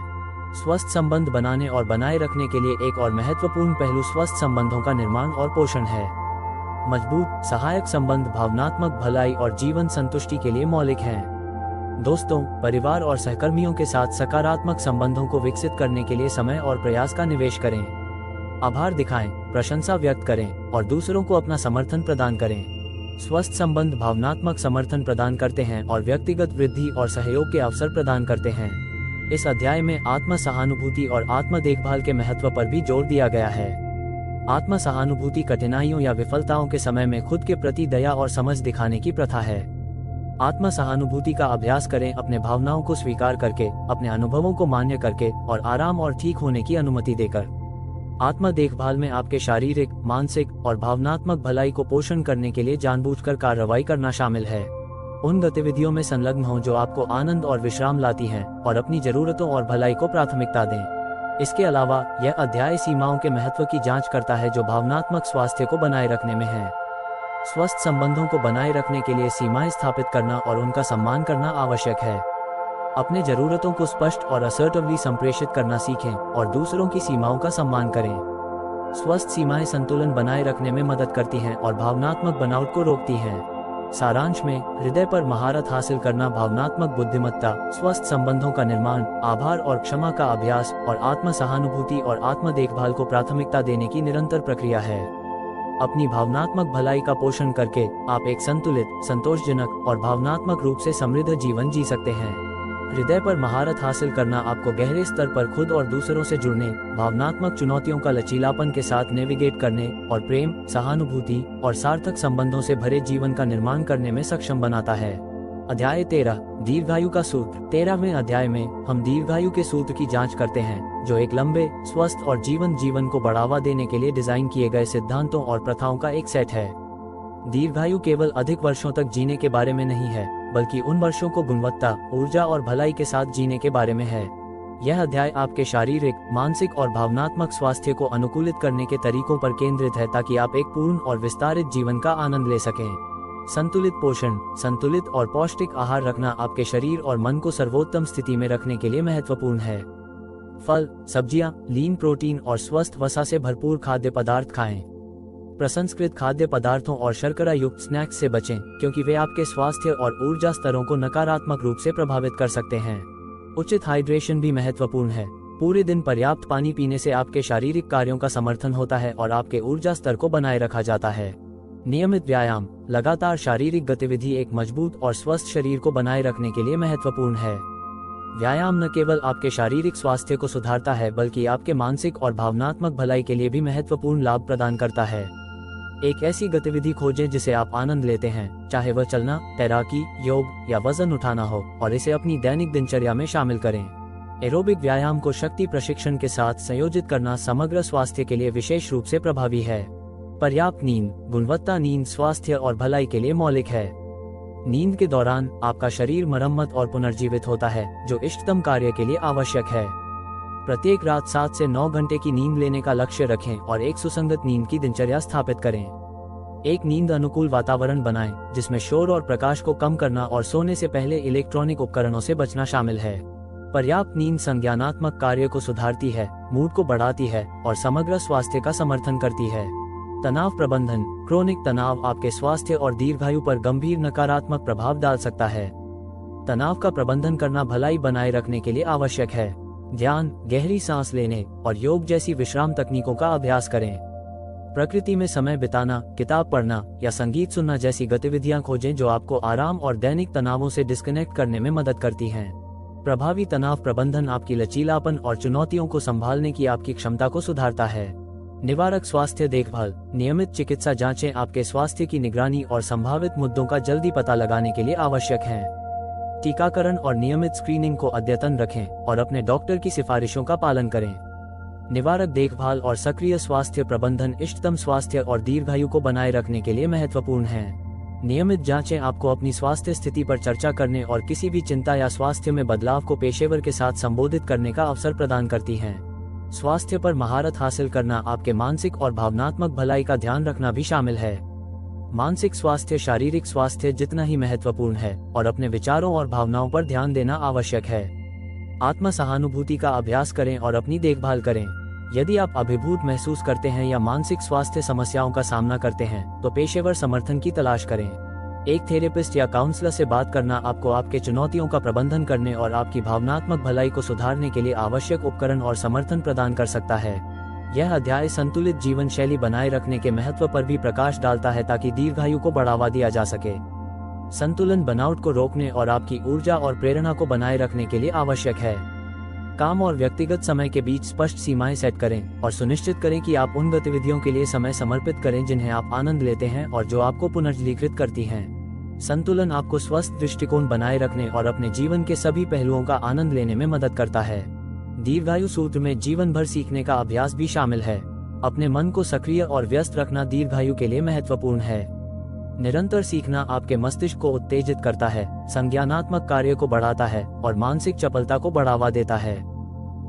स्वस्थ संबंध बनाने और बनाए रखने के लिए एक और महत्वपूर्ण पहलू स्वस्थ संबंधों का निर्माण और पोषण है। मजबूत, सहायक संबंध भावनात्मक भलाई और जीवन संतुष्टि के लिए मौलिक हैं। दोस्तों, परिवार और सहकर्मियों के साथ सकारात्मक संबंधों को विकसित करने के लिए समय और प्रयास का निवेश करें। आभार दिखाएं, प्रशंसा व्यक्त करें और दूसरों को अपना समर्थन प्रदान करें। स्वस्थ संबंध भावनात्मक समर्थन प्रदान करते हैं और व्यक्तिगत वृद्धि और सहयोग के अवसर प्रदान करते हैं। इस अध्याय में आत्म सहानुभूति और आत्म देखभाल के महत्व पर भी जोर दिया गया है। आत्म सहानुभूति कठिनाइयों या विफलताओं के समय में खुद के प्रति दया और समझ दिखाने की प्रथा है। आत्म सहानुभूति का अभ्यास करें, अपने भावनाओं को स्वीकार करके, अपने अनुभवों को मान्य करके और आराम और ठीक होने की अनुमति देकर। आत्म देखभाल में आपके शारीरिक, मानसिक और भावनात्मक भलाई को पोषण करने के लिए जानबूझकर कार्रवाई करना शामिल है। उन गतिविधियों में संलग्न हों जो आपको आनंद और विश्राम लाती हैं और अपनी जरूरतों और भलाई को प्राथमिकता दें। इसके अलावा यह अध्याय सीमाओं के महत्व की जांच करता है जो भावनात्मक स्वास्थ्य को बनाए रखने में है। स्वस्थ संबंधों को बनाए रखने के लिए सीमाएं स्थापित करना और उनका सम्मान करना आवश्यक है। अपने जरूरतों को स्पष्ट और असर्टिवली संप्रेषित करना सीखें और दूसरों की सीमाओं का सम्मान करें। स्वस्थ सीमाएं संतुलन बनाए रखने में मदद करती हैं और भावनात्मक बनावट को रोकती हैं। सारांश में, हृदय पर महारत हासिल करना भावनात्मक बुद्धिमत्ता, स्वस्थ संबंधों का निर्माण, आभार और क्षमा का अभ्यास और आत्म सहानुभूति और आत्म देखभाल को प्राथमिकता देने की निरंतर प्रक्रिया है। अपनी भावनात्मक भलाई का पोषण करके आप एक संतुलित, संतोषजनक और भावनात्मक रूप से समृद्ध जीवन जी सकते हैं। हृदय पर महारत हासिल करना आपको गहरे स्तर पर खुद और दूसरों से जुड़ने, भावनात्मक चुनौतियों का लचीलापन के साथ नेविगेट करने और प्रेम, सहानुभूति और सार्थक संबंधों से भरे जीवन का निर्माण करने में सक्षम बनाता है। अध्याय 13, दीर्घायु का सूत्र। 13वें अध्याय में हम दीर्घायु के सूत्र की जांच करते हैं, जो एक लंबे, स्वस्थ और जीवन को बढ़ावा देने के लिए डिजाइन किए गए सिद्धांतों और प्रथाओं का एक सेट है। दीर्घायु केवल अधिक वर्षों तक जीने के बारे में नहीं है, बल्कि उन वर्षों को गुणवत्ता, ऊर्जा और भलाई के साथ जीने के बारे में है। यह अध्याय आपके शारीरिक, मानसिक और भावनात्मक स्वास्थ्य को अनुकूलित करने के तरीकों पर केंद्रित है, ताकि आप एक पूर्ण और विस्तारित जीवन का आनंद ले सकें। संतुलित पोषण, संतुलित और पौष्टिक आहार रखना आपके शरीर और मन को सर्वोत्तम स्थिति में रखने के लिए महत्वपूर्ण है। फल, सब्जियां, लीन प्रोटीन और स्वस्थ वसा से भरपूर खाद्य पदार्थ खाएं। प्रसंस्कृत खाद्य पदार्थों और शर्करा युक्त स्नैक्स से बचें, क्योंकि वे आपके स्वास्थ्य और ऊर्जा स्तरों को नकारात्मक रूप से प्रभावित कर सकते हैं। उचित हाइड्रेशन भी महत्वपूर्ण है। पूरे दिन पर्याप्त पानी पीने से आपके शारीरिक कार्यों का समर्थन होता है और आपके ऊर्जा स्तर को बनाए रखा जाता है। नियमित व्यायाम, लगातार शारीरिक गतिविधि एक मजबूत और स्वस्थ शरीर को बनाए रखने के लिए महत्वपूर्ण है। व्यायाम न केवल आपके शारीरिक स्वास्थ्य को सुधारता है, बल्कि आपके मानसिक और भावनात्मक भलाई के लिए भी महत्वपूर्ण लाभ प्रदान करता है। एक ऐसी गतिविधि खोजें जिसे आप आनंद लेते हैं, चाहे वह चलना, तैराकी, योग या वजन उठाना हो, और इसे अपनी दैनिक दिनचर्या में शामिल करें। एरोबिक व्यायाम को शक्ति प्रशिक्षण के साथ संयोजित करना समग्र स्वास्थ्य के लिए विशेष रूप से प्रभावी है। पर्याप्त नींद, गुणवत्ता नींद स्वास्थ्य और भलाई के लिए मौलिक है। नींद के दौरान आपका शरीर मरम्मत और पुनर्जीवित होता है, जो इष्टतम कार्य के लिए आवश्यक है। प्रत्येक रात 7 से 9 घंटे की नींद लेने का लक्ष्य रखें और एक सुसंगत नींद की दिनचर्या स्थापित करें। एक नींद अनुकूल वातावरण बनाएं, जिसमें शोर और प्रकाश को कम करना और सोने से पहले इलेक्ट्रॉनिक उपकरणों से बचना शामिल है। पर्याप्त नींद संज्ञानात्मक कार्य को सुधारती है, मूड को बढ़ाती है और समग्र स्वास्थ्य का समर्थन करती है। तनाव प्रबंधन, क्रोनिक तनाव आपके स्वास्थ्य और दीर्घायु पर गंभीर नकारात्मक प्रभाव डाल सकता है। तनाव का प्रबंधन करना भलाई बनाए रखने के लिए आवश्यक है। ध्यान, गहरी सांस लेने और योग जैसी विश्राम तकनीकों का अभ्यास करें। प्रकृति में समय बिताना, किताब पढ़ना या संगीत सुनना जैसी गतिविधियां खोजें जो आपको आराम और दैनिक तनावों से डिस्कनेक्ट करने में मदद करती हैं। प्रभावी तनाव प्रबंधन आपकी लचीलापन और चुनौतियों को संभालने की आपकी क्षमता को सुधारता है। निवारक स्वास्थ्य देखभाल, नियमित चिकित्सा जांचें आपके स्वास्थ्य की निगरानी और संभावित मुद्दों का जल्दी पता लगाने के लिए आवश्यक हैं। टीकाकरण और नियमित स्क्रीनिंग को अद्यतन रखें और अपने डॉक्टर की सिफारिशों का पालन करें। निवारक देखभाल और सक्रिय स्वास्थ्य प्रबंधन इष्टतम स्वास्थ्य और दीर्घायु को बनाए रखने के लिए महत्वपूर्ण हैं। नियमित जांचें आपको अपनी स्वास्थ्य स्थिति पर चर्चा करने और किसी भी चिंता या स्वास्थ्य में बदलाव को पेशेवर के साथ संबोधित करने का अवसर प्रदान करती हैं। स्वास्थ्य पर महारत हासिल करना आपके मानसिक और भावनात्मक भलाई का ध्यान रखना भी शामिल है। मानसिक स्वास्थ्य शारीरिक स्वास्थ्य जितना ही महत्वपूर्ण है और अपने विचारों और भावनाओं पर ध्यान देना आवश्यक है। आत्म सहानुभूति का अभ्यास करें और अपनी देखभाल करें। यदि आप अभिभूत महसूस करते हैं या मानसिक स्वास्थ्य समस्याओं का सामना करते हैं, तो पेशेवर समर्थन की तलाश करें। एक थेरेपिस्ट या काउंसलर से बात करना आपको आपके चुनौतियों का प्रबंधन करने और आपकी भावनात्मक भलाई को सुधारने के लिए आवश्यक उपकरण और समर्थन प्रदान कर सकता है। यह अध्याय संतुलित जीवन शैली बनाए रखने के महत्व पर भी प्रकाश डालता है, ताकि दीर्घायु को बढ़ावा दिया जा सके। संतुलन बर्नआउट को रोकने और आपकी ऊर्जा और प्रेरणा को बनाए रखने के लिए आवश्यक है। काम और व्यक्तिगत समय के बीच स्पष्ट सीमाएं सेट करें और सुनिश्चित करें कि आप उन गतिविधियों के लिए समय समर्पित करें जिन्हें आप आनंद लेते हैं और जो आपको पुनर्जीवित करती हैं। संतुलन आपको स्वस्थ दृष्टिकोण बनाए रखने और अपने जीवन के सभी पहलुओं का आनंद लेने में मदद करता है। दीर्घायु सूत्र में जीवन भर सीखने का अभ्यास भी शामिल है। अपने मन को सक्रिय और व्यस्त रखना दीर्घायु के लिए महत्वपूर्ण है। निरंतर सीखना आपके मस्तिष्क को उत्तेजित करता है, संज्ञानात्मक कार्य को बढ़ाता है और मानसिक चपलता को बढ़ावा देता है।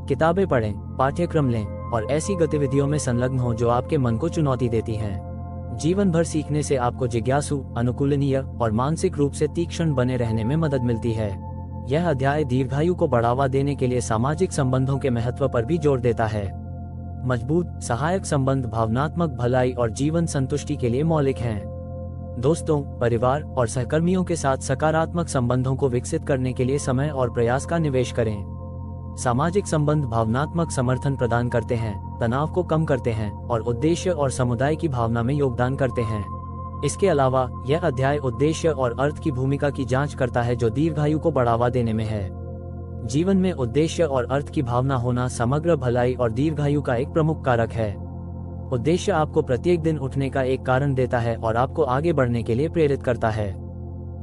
किताबें पढ़ें, पाठ्यक्रम लें और ऐसी गतिविधियों में संलग्न हो जो आपके मन को चुनौती देती हैं। जीवन भर सीखने से आपको जिज्ञासु, अनुकूलनीय और मानसिक रूप से तीक्ष्ण बने रहने में मदद मिलती है। यह अध्याय दीर्घायु को बढ़ावा देने के लिए सामाजिक संबंधों के महत्व पर भी जोर देता है। मजबूत, सहायक संबंध भावनात्मक भलाई और जीवन संतुष्टि के लिए मौलिक हैं। दोस्तों, परिवार और सहकर्मियों के साथ सकारात्मक संबंधों को विकसित करने के लिए समय और प्रयास का निवेश करें। सामाजिक संबंध भावनात्मक समर्थन प्रदान करते हैं, तनाव को कम करते हैं और उद्देश्य और समुदाय की भावना में योगदान करते हैं। इसके अलावा यह अध्याय उद्देश्य और अर्थ की भूमिका की जांच करता है जो दीर्घायु को बढ़ावा देने में है। जीवन में उद्देश्य और अर्थ की भावना होना समग्र भलाई और दीर्घायु का एक प्रमुख कारक है। उद्देश्य आपको प्रत्येक दिन उठने का एक कारण देता है और आपको आगे बढ़ने के लिए प्रेरित करता है।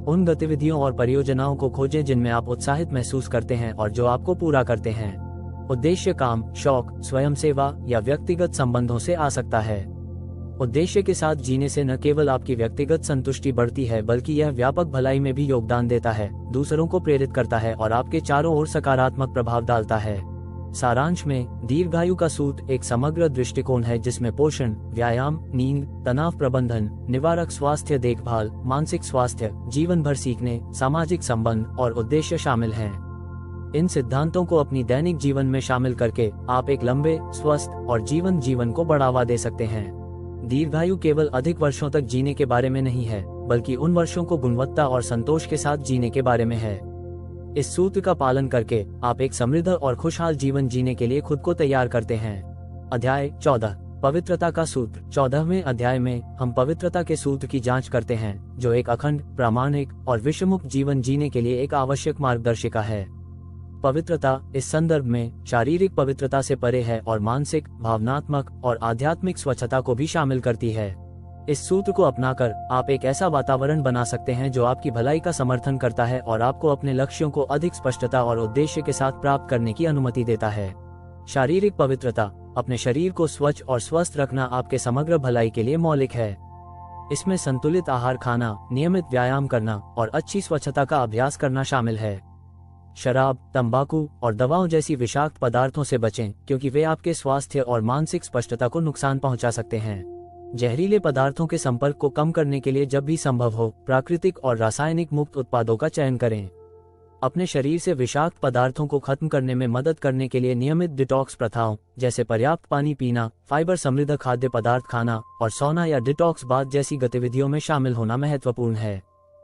उन गतिविधियों और परियोजनाओं को खोजें जिनमें आप उत्साहित महसूस करते हैं और जो आपको पूरा करते हैं। उद्देश्य काम, शौक, स्वयं सेवा या व्यक्तिगत संबंधों से आ सकता है। उद्देश्य के साथ जीने से न केवल आपकी व्यक्तिगत संतुष्टि बढ़ती है बल्कि यह व्यापक भलाई में भी योगदान देता है, दूसरों को प्रेरित करता है और आपके चारों ओर सकारात्मक प्रभाव डालता है। सारांश में, दीर्घायु का सूत्र एक समग्र दृष्टिकोण है जिसमें पोषण, व्यायाम, नींद, तनाव प्रबंधन, निवारक स्वास्थ्य देखभाल, मानसिक स्वास्थ्य, जीवन भर सीखने, सामाजिक संबंध और उद्देश्य शामिल हैं। इन सिद्धांतों को अपनी दैनिक जीवन में शामिल करके आप एक लंबे, स्वस्थ और जीवन को बढ़ावा दे सकते हैं। दीर्घायु केवल अधिक वर्षों तक जीने के बारे में नहीं है, बल्कि उन वर्षों को गुणवत्ता और संतोष के साथ जीने के बारे में है। इस सूत्र का पालन करके आप एक समृद्ध और खुशहाल जीवन जीने के लिए खुद को तैयार करते हैं। अध्याय 14, पवित्रता का सूत्र। 14वें अध्याय में हम पवित्रता के सूत्र की जांच करते हैं, जो एक अखंड, प्रामाणिक और विषमुक्त जीवन जीने के लिए एक आवश्यक मार्गदर्शिका है। पवित्रता इस संदर्भ में शारीरिक पवित्रता से परे है और मानसिक, भावनात्मक और आध्यात्मिक स्वच्छता को भी शामिल करती है। इस सूत्र को अपनाकर आप एक ऐसा वातावरण बना सकते हैं जो आपकी भलाई का समर्थन करता है और आपको अपने लक्ष्यों को अधिक स्पष्टता और उद्देश्य के साथ प्राप्त करने की अनुमति देता है। शारीरिक पवित्रता, अपने शरीर को स्वच्छ और स्वस्थ रखना आपके समग्र भलाई के लिए मौलिक है। इसमें संतुलित आहार खाना, नियमित व्यायाम करना और अच्छी स्वच्छता का अभ्यास करना शामिल है। शराब, तंबाकू और दवाओं जैसी विषाक्त पदार्थों से बचें क्योंकि वे आपके स्वास्थ्य और मानसिक स्पष्टता को नुकसान पहुंचा सकते हैं। जहरीले पदार्थों के संपर्क को कम करने के लिए जब भी संभव हो, प्राकृतिक और रासायनिक मुक्त उत्पादों का चयन करें। अपने शरीर से विषाक्त पदार्थों को खत्म करने में मदद करने के लिए नियमित डिटॉक्स प्रथाओं जैसे पर्याप्त पानी पीना, फाइबर समृद्ध खाद्य पदार्थ खाना और सौना या डिटॉक्स बाथ जैसी गतिविधियों में शामिल होना महत्वपूर्ण है।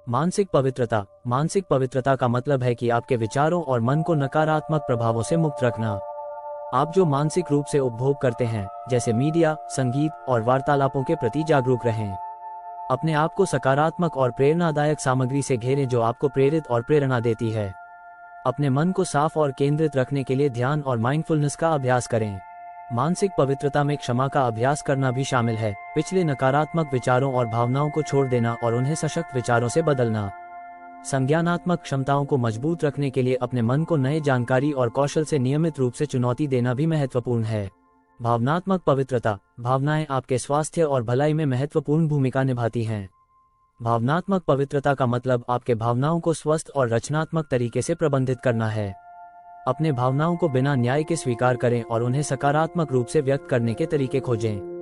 मानसिक पवित्रता। मानसिक पवित्रता का मतलब है कि आपके विचारों और मन को नकारात्मक प्रभावों से मुक्त रखना। आप जो मानसिक रूप से उपभोग करते हैं, जैसे मीडिया, संगीत और वार्तालापों के प्रति जागरूक रहें। अपने आप को सकारात्मक और प्रेरणादायक सामग्री से घेरें जो आपको प्रेरित और प्रेरणा देती है। अपने मन को साफ और केंद्रित रखने के लिए ध्यान और माइंडफुलनेस का अभ्यास करें। मानसिक पवित्रता में क्षमा का अभ्यास करना भी शामिल है, पिछले नकारात्मक विचारों और भावनाओं को छोड़ देना और उन्हें सशक्त विचारों से बदलना। संज्ञानात्मक क्षमताओं को मजबूत रखने के लिए अपने मन को नए जानकारी और कौशल से नियमित रूप से चुनौती देना भी महत्वपूर्ण है। भावनात्मक पवित्रता। भावनाएं आपके स्वास्थ्य और भलाई में महत्वपूर्ण भूमिका निभाती हैं। भावनात्मक पवित्रता का मतलब आपके भावनाओं को स्वस्थ और रचनात्मक तरीके से प्रबंधित करना है। अपने भावनाओं को बिना न्याय के स्वीकार करें और उन्हें सकारात्मक रूप से व्यक्त करने के तरीके खोजें।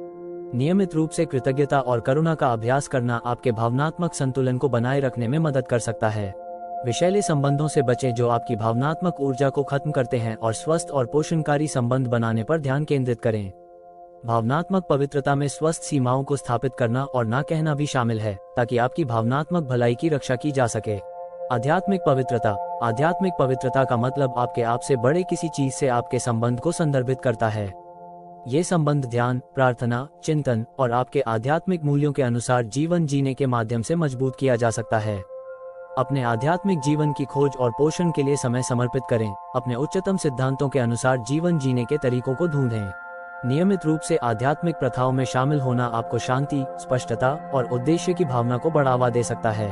नियमित रूप से कृतज्ञता और करुणा का अभ्यास करना आपके भावनात्मक संतुलन को बनाए रखने में मदद कर सकता है। विषैले संबंधों से बचें जो आपकी भावनात्मक ऊर्जा को खत्म करते हैं और स्वस्थ और पोषणकारी संबंध बनाने पर ध्यान केंद्रित करें। भावनात्मक पवित्रता में स्वस्थ सीमाओं को स्थापित करना और ना कहना भी शामिल है, ताकि आपकी भावनात्मक भलाई की रक्षा की जा सके। आध्यात्मिक पवित्रता। आध्यात्मिक पवित्रता का मतलब आपके आप से बड़े किसी चीज से आपके संबंध को संदर्भित करता है। ये संबंध ध्यान, प्रार्थना, चिंतन और आपके आध्यात्मिक मूल्यों के अनुसार जीवन जीने के माध्यम से मजबूत किया जा सकता है। अपने आध्यात्मिक जीवन की खोज और पोषण के लिए समय समर्पित करें। अपने उच्चतम सिद्धांतों के अनुसार जीवन जीने के तरीकों को ढूंढें। नियमित रूप से आध्यात्मिक प्रथाओं में शामिल होना आपको शांति, स्पष्टता और उद्देश्य की भावना को बढ़ावा दे सकता है।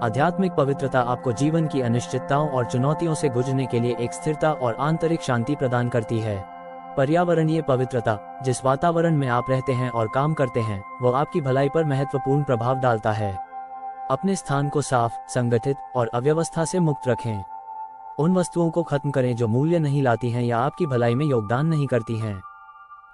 आध्यात्मिक पवित्रता आपको जीवन की अनिश्चितताओं और चुनौतियों से गुजरने के लिए एक स्थिरता और आंतरिक शांति प्रदान करती है। पर्यावरणीय पवित्रता। जिस वातावरण में आप रहते हैं और काम करते हैं, वो आपकी भलाई पर महत्वपूर्ण प्रभाव डालता है। अपने स्थान को साफ, संगठित और अव्यवस्था से मुक्त रखें। उन वस्तुओं को खत्म करें जो मूल्य नहीं लाती हैं या आपकी भलाई में योगदान नहीं करती हैं।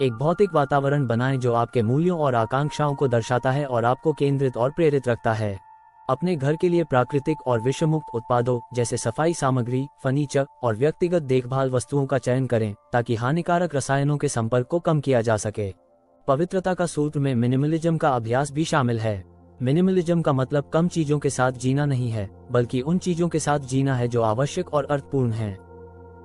एक भौतिक वातावरण बनाएं जो आपके मूल्यों और आकांक्षाओं को दर्शाता है और आपको केंद्रित और प्रेरित रखता है। अपने घर के लिए प्राकृतिक और विषमुक्त उत्पादों जैसे सफाई सामग्री, फर्नीचर और व्यक्तिगत देखभाल वस्तुओं का चयन करें ताकि हानिकारक रसायनों के संपर्क को कम किया जा सके। पवित्रता का सूत्र में मिनिमलिज्म का अभ्यास भी शामिल है। मिनिमलिज्म का मतलब कम चीजों के साथ जीना नहीं है, बल्कि उन चीजों के साथ जीना है जो आवश्यक और अर्थपूर्ण हैं।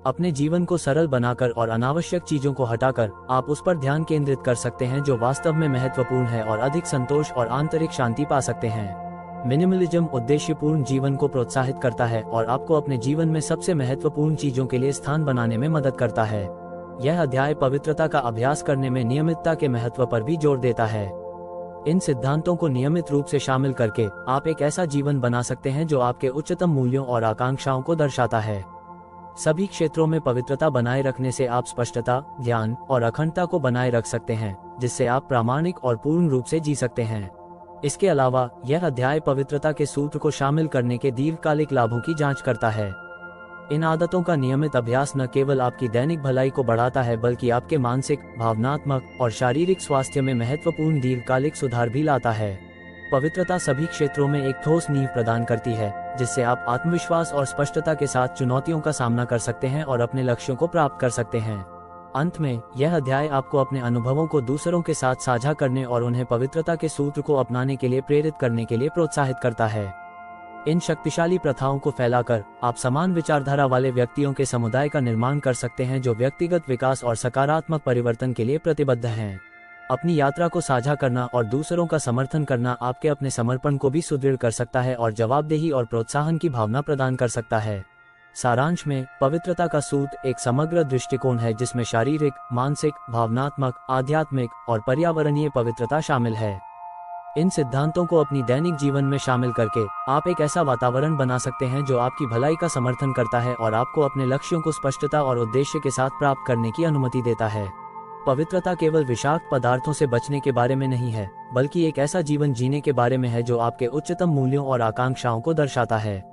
अपने जीवन को सरल बनाकर और अनावश्यक चीजों को हटाकर आप उस पर ध्यान केंद्रित कर सकते हैं जो वास्तव में महत्वपूर्ण है, और अधिक संतोष और आंतरिक शांति पा सकते हैं। मिनिमलिज्म उद्देश्यपूर्ण जीवन को प्रोत्साहित करता है और आपको अपने जीवन में सबसे महत्वपूर्ण चीजों के लिए स्थान बनाने में मदद करता है। यह अध्याय पवित्रता का अभ्यास करने में नियमितता के महत्व पर भी जोर देता है। इन सिद्धांतों को नियमित रूप से शामिल करके आप एक ऐसा जीवन बना सकते हैं जो आपके उच्चतम मूल्यों और आकांक्षाओं को दर्शाता है। सभी क्षेत्रों में पवित्रता बनाए रखने से आप स्पष्टता, ध्यान और अखंडता को बनाए रख सकते हैं, जिससे आप प्रामाणिक और पूर्ण रूप से जी सकते हैं। इसके अलावा यह अध्याय पवित्रता के सूत्र को शामिल करने के दीर्घकालिक लाभों की जांच करता है। इन आदतों का नियमित अभ्यास न केवल आपकी दैनिक भलाई को बढ़ाता है, बल्कि आपके मानसिक, भावनात्मक और शारीरिक स्वास्थ्य में महत्वपूर्ण दीर्घकालिक सुधार भी लाता है। पवित्रता सभी क्षेत्रों में एक ठोस नींव प्रदान करती है, जिससे आप आत्मविश्वास और स्पष्टता के साथ चुनौतियों का सामना कर सकते हैं और अपने लक्ष्यों को प्राप्त कर सकते हैं। अंत में यह अध्याय आपको अपने अनुभवों को दूसरों के साथ साझा करने और उन्हें पवित्रता के सूत्र को अपनाने के लिए प्रेरित करने के लिए प्रोत्साहित करता है। इन शक्तिशाली प्रथाओं को फैलाकर आप समान विचारधारा वाले व्यक्तियों के समुदाय का निर्माण कर सकते हैं, जो व्यक्तिगत विकास और सकारात्मक परिवर्तन के लिए प्रतिबद्ध हैं। अपनी यात्रा को साझा करना और दूसरों का समर्थन करना आपके अपने समर्पण को भी सुदृढ़ कर सकता है और जवाबदेही और प्रोत्साहन की भावना प्रदान कर सकता है। सारांश में, पवित्रता का सूत्र एक समग्र दृष्टिकोण है जिसमें शारीरिक, मानसिक, भावनात्मक, आध्यात्मिक और पर्यावरणीय पवित्रता शामिल है। इन सिद्धांतों को अपनी दैनिक जीवन में शामिल करके आप एक ऐसा वातावरण बना सकते हैं जो आपकी भलाई का समर्थन करता है और आपको अपने लक्ष्यों को स्पष्टता और उद्देश्य के साथ प्राप्त करने की अनुमति देता है। पवित्रता केवल विषाक्त पदार्थों से बचने के बारे में नहीं है, बल्कि एक ऐसा जीवन जीने के बारे में है जो आपके उच्चतम मूल्यों और आकांक्षाओं को दर्शाता है।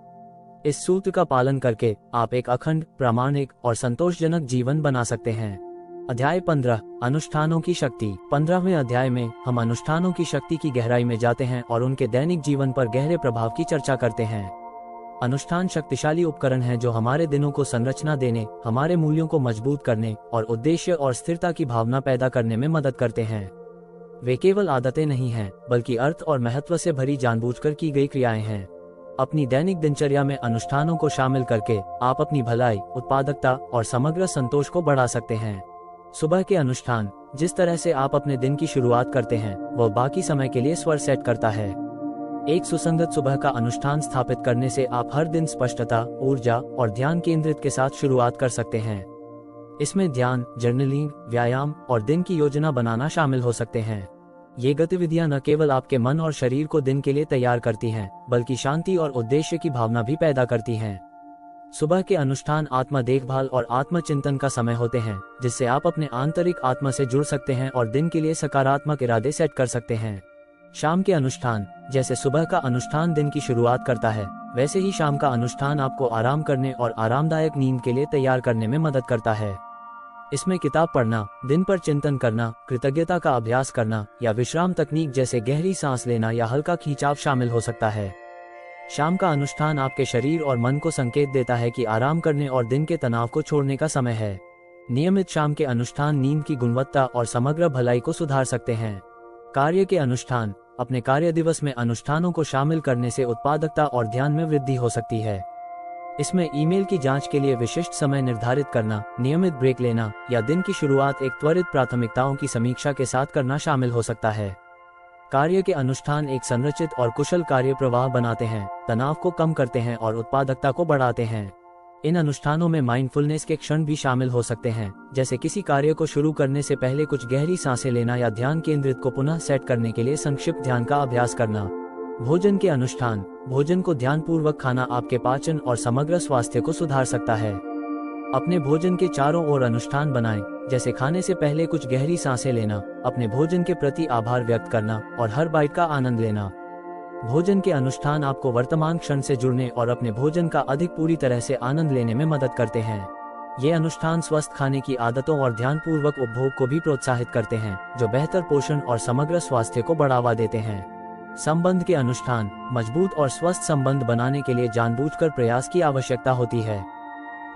इस सूत्र का पालन करके आप एक अखंड, प्रामाणिक और संतोषजनक जीवन बना सकते हैं। अध्याय 15, अनुष्ठानों की शक्ति। 15वें अध्याय में हम अनुष्ठानों की शक्ति की गहराई में जाते हैं और उनके दैनिक जीवन पर गहरे प्रभाव की चर्चा करते हैं। अनुष्ठान शक्तिशाली उपकरण हैं जो हमारे दिनों को संरचना देने, हमारे मूल्यों को मजबूत करने और उद्देश्य और स्थिरता की भावना पैदा करने में मदद करते हैं। वे केवल आदतें नहीं हैं, बल्कि अर्थ और महत्व से भरी जानबूझकर की गई क्रियाएं हैं। अपनी दैनिक दिनचर्या में अनुष्ठानों को शामिल करके आप अपनी भलाई, उत्पादकता और समग्र संतोष को बढ़ा सकते हैं। सुबह के अनुष्ठान, जिस तरह से आप अपने दिन की शुरुआत करते हैं, वह बाकी समय के लिए स्वर सेट करता है। एक सुसंगत सुबह का अनुष्ठान स्थापित करने से आप हर दिन स्पष्टता, ऊर्जा और ध्यान केंद्रित के साथ शुरुआत कर सकते हैं। इसमें ध्यान, जर्नलिंग, व्यायाम और दिन की योजना बनाना शामिल हो सकते हैं। ये गतिविधियां न केवल आपके मन और शरीर को दिन के लिए तैयार करती हैं, बल्कि शांति और उद्देश्य की भावना भी पैदा करती हैं। सुबह के अनुष्ठान आत्मा देखभाल और आत्मचिंतन का समय होते हैं, जिससे आप अपने आंतरिक आत्मा से जुड़ सकते हैं और दिन के लिए सकारात्मक इरादे सेट कर सकते हैं। शाम के अनुष्ठान, जैसे सुबह का अनुष्ठान दिन की शुरुआत करता है, वैसे ही शाम का अनुष्ठान आपको आराम करने और आरामदायक नींद के लिए तैयार करने में मदद करता है। इसमें किताब पढ़ना, दिन पर चिंतन करना, कृतज्ञता का अभ्यास करना या विश्राम तकनीक जैसे गहरी सांस लेना या हल्का खींचाव शामिल हो सकता है। शाम का अनुष्ठान आपके शरीर और मन को संकेत देता है कि आराम करने और दिन के तनाव को छोड़ने का समय है। नियमित शाम के अनुष्ठान नींद की गुणवत्ता और समग्र भलाई को सुधार सकते हैं। कार्य के अनुष्ठान, अपने कार्य दिवस में अनुष्ठानों को शामिल करने से उत्पादकता और ध्यान में वृद्धि हो सकती है। इसमें ईमेल की जांच के लिए विशिष्ट समय निर्धारित करना, नियमित ब्रेक लेना या दिन की शुरुआत एक त्वरित प्राथमिकताओं की समीक्षा के साथ करना शामिल हो सकता है। कार्य के अनुष्ठान एक संरचित और कुशल कार्य प्रवाह बनाते हैं, तनाव को कम करते हैं और उत्पादकता को बढ़ाते हैं। इन अनुष्ठानों में माइंडफुलनेस के क्षण भी शामिल हो सकते हैं, जैसे किसी कार्य को शुरू करने से पहले कुछ गहरी सांसें लेना या ध्यान केंद्रित को पुनः सेट करने के लिए संक्षिप्त ध्यान का अभ्यास करना। भोजन के अनुष्ठान, भोजन को ध्यानपूर्वक खाना आपके पाचन और समग्र स्वास्थ्य को सुधार सकता है। अपने भोजन के चारों ओर अनुष्ठान बनाएं, जैसे खाने से पहले कुछ गहरी सांसें लेना, अपने भोजन के प्रति आभार व्यक्त करना और हर बाइट का आनंद लेना। भोजन के अनुष्ठान आपको वर्तमान क्षण से जुड़ने और अपने भोजन का अधिक पूरी तरह से आनंद लेने में मदद करते हैं। ये अनुष्ठान स्वस्थ खाने की आदतों और ध्यानपूर्वक उपभोग को भी प्रोत्साहित करते हैं, जो बेहतर पोषण और समग्र स्वास्थ्य को बढ़ावा देते हैं। संबंध के अनुष्ठान, मजबूत और स्वस्थ संबंध बनाने के लिए जानबूझकर प्रयास की आवश्यकता होती है।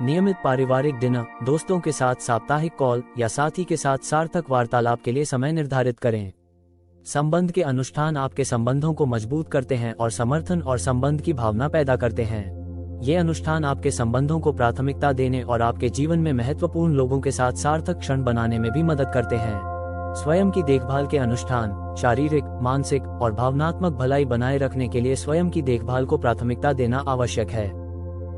नियमित पारिवारिक डिनर, दोस्तों के साथ साप्ताहिक कॉल या साथी के साथ सार्थक वार्तालाप के लिए समय निर्धारित करें। संबंध के अनुष्ठान आपके संबंधों को मजबूत करते हैं और समर्थन और संबंध की भावना पैदा करते हैं। ये अनुष्ठान आपके संबंधों को प्राथमिकता देने और आपके जीवन में महत्वपूर्ण लोगों के साथ सार्थक क्षण बनाने में भी मदद करते हैं। स्वयं की देखभाल के अनुष्ठान शारीरिक, मानसिक और भावनात्मक भलाई बनाए रखने के लिए स्वयं की देखभाल को प्राथमिकता देना आवश्यक है।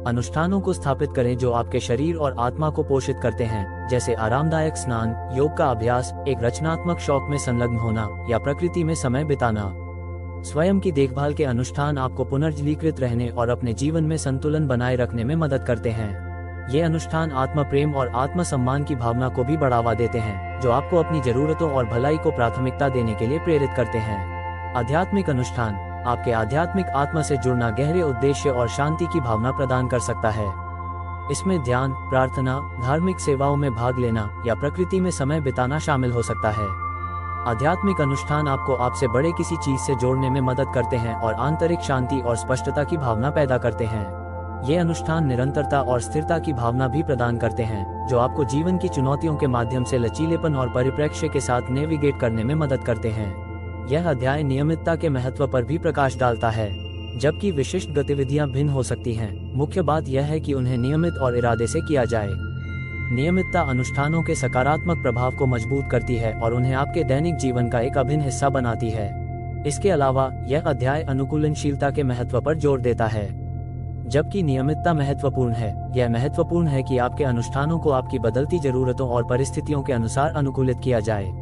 अनुष्ठानों को स्थापित करें जो आपके शरीर और आत्मा को पोषित करते हैं, जैसे आरामदायक स्नान, योग का अभ्यास, एक रचनात्मक शौक में संलग्न होना या प्रकृति में समय बिताना। स्वयं की देखभाल के अनुष्ठान आपको पुनर्जीवित रहने और अपने जीवन में संतुलन बनाए रखने में मदद करते हैं। ये अनुष्ठान आत्म प्रेम और आत्म सम्मान की भावना को भी बढ़ावा देते हैं, जो आपको अपनी जरूरतों और भलाई को प्राथमिकता देने के लिए प्रेरित करते हैं। आध्यात्मिक अनुष्ठान आपके आध्यात्मिक आत्मा से जुड़ना गहरे उद्देश्य और शांति की भावना प्रदान कर सकता है। इसमें ध्यान, प्रार्थना, धार्मिक सेवाओं में भाग लेना या प्रकृति में समय बिताना शामिल हो सकता है। आध्यात्मिक अनुष्ठान आपको आपसे बड़े किसी चीज से जोड़ने में मदद करते हैं और आंतरिक शांति और स्पष्टता की भावना पैदा करते हैं। ये अनुष्ठान निरंतरता और स्थिरता की भावना भी प्रदान करते हैं, जो आपको जीवन की चुनौतियों के माध्यम से लचीलेपन और परिप्रेक्ष्य के साथ नेविगेट करने में मदद करते हैं। यह अध्याय नियमितता के महत्व पर भी प्रकाश डालता है। जबकि विशिष्ट गतिविधियां भिन्न हो सकती हैं, मुख्य बात यह है कि उन्हें नियमित और इरादे से किया जाए। नियमितता अनुष्ठानों के सकारात्मक प्रभाव को मजबूत करती है और उन्हें आपके दैनिक जीवन का एक अभिन्न हिस्सा बनाती है। इसके अलावा यह अध्याय अनुकूलनशीलता के महत्व पर जोर देता है। जबकि नियमितता महत्वपूर्ण है, यह महत्वपूर्ण है कि आपके अनुष्ठानों को आपकी बदलती जरूरतों और परिस्थितियों के अनुसार अनुकूलित किया जाए।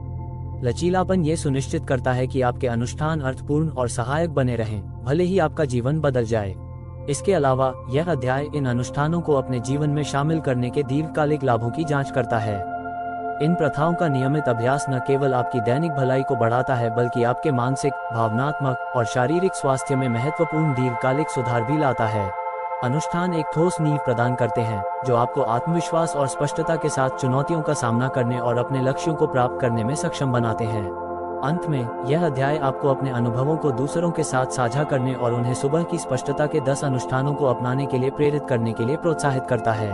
लचीलापन ये सुनिश्चित करता है कि आपके अनुष्ठान अर्थपूर्ण और सहायक बने रहें, भले ही आपका जीवन बदल जाए। इसके अलावा यह अध्याय इन अनुष्ठानों को अपने जीवन में शामिल करने के दीर्घकालिक लाभों की जांच करता है। इन प्रथाओं का नियमित अभ्यास न केवल आपकी दैनिक भलाई को बढ़ाता है, बल्कि आपके मानसिक, भावनात्मक और शारीरिक स्वास्थ्य में महत्वपूर्ण दीर्घकालिक सुधार भी लाता है। अनुष्ठान एक ठोस नींव प्रदान करते हैं, जो आपको आत्मविश्वास और स्पष्टता के साथ चुनौतियों का सामना करने और अपने लक्ष्यों को प्राप्त करने में सक्षम बनाते हैं। अंत में यह अध्याय आपको अपने अनुभवों को दूसरों के साथ साझा करने और उन्हें सुबह की स्पष्टता के 10 अनुष्ठानों को अपनाने के लिए प्रेरित करने के लिए प्रोत्साहित करता है।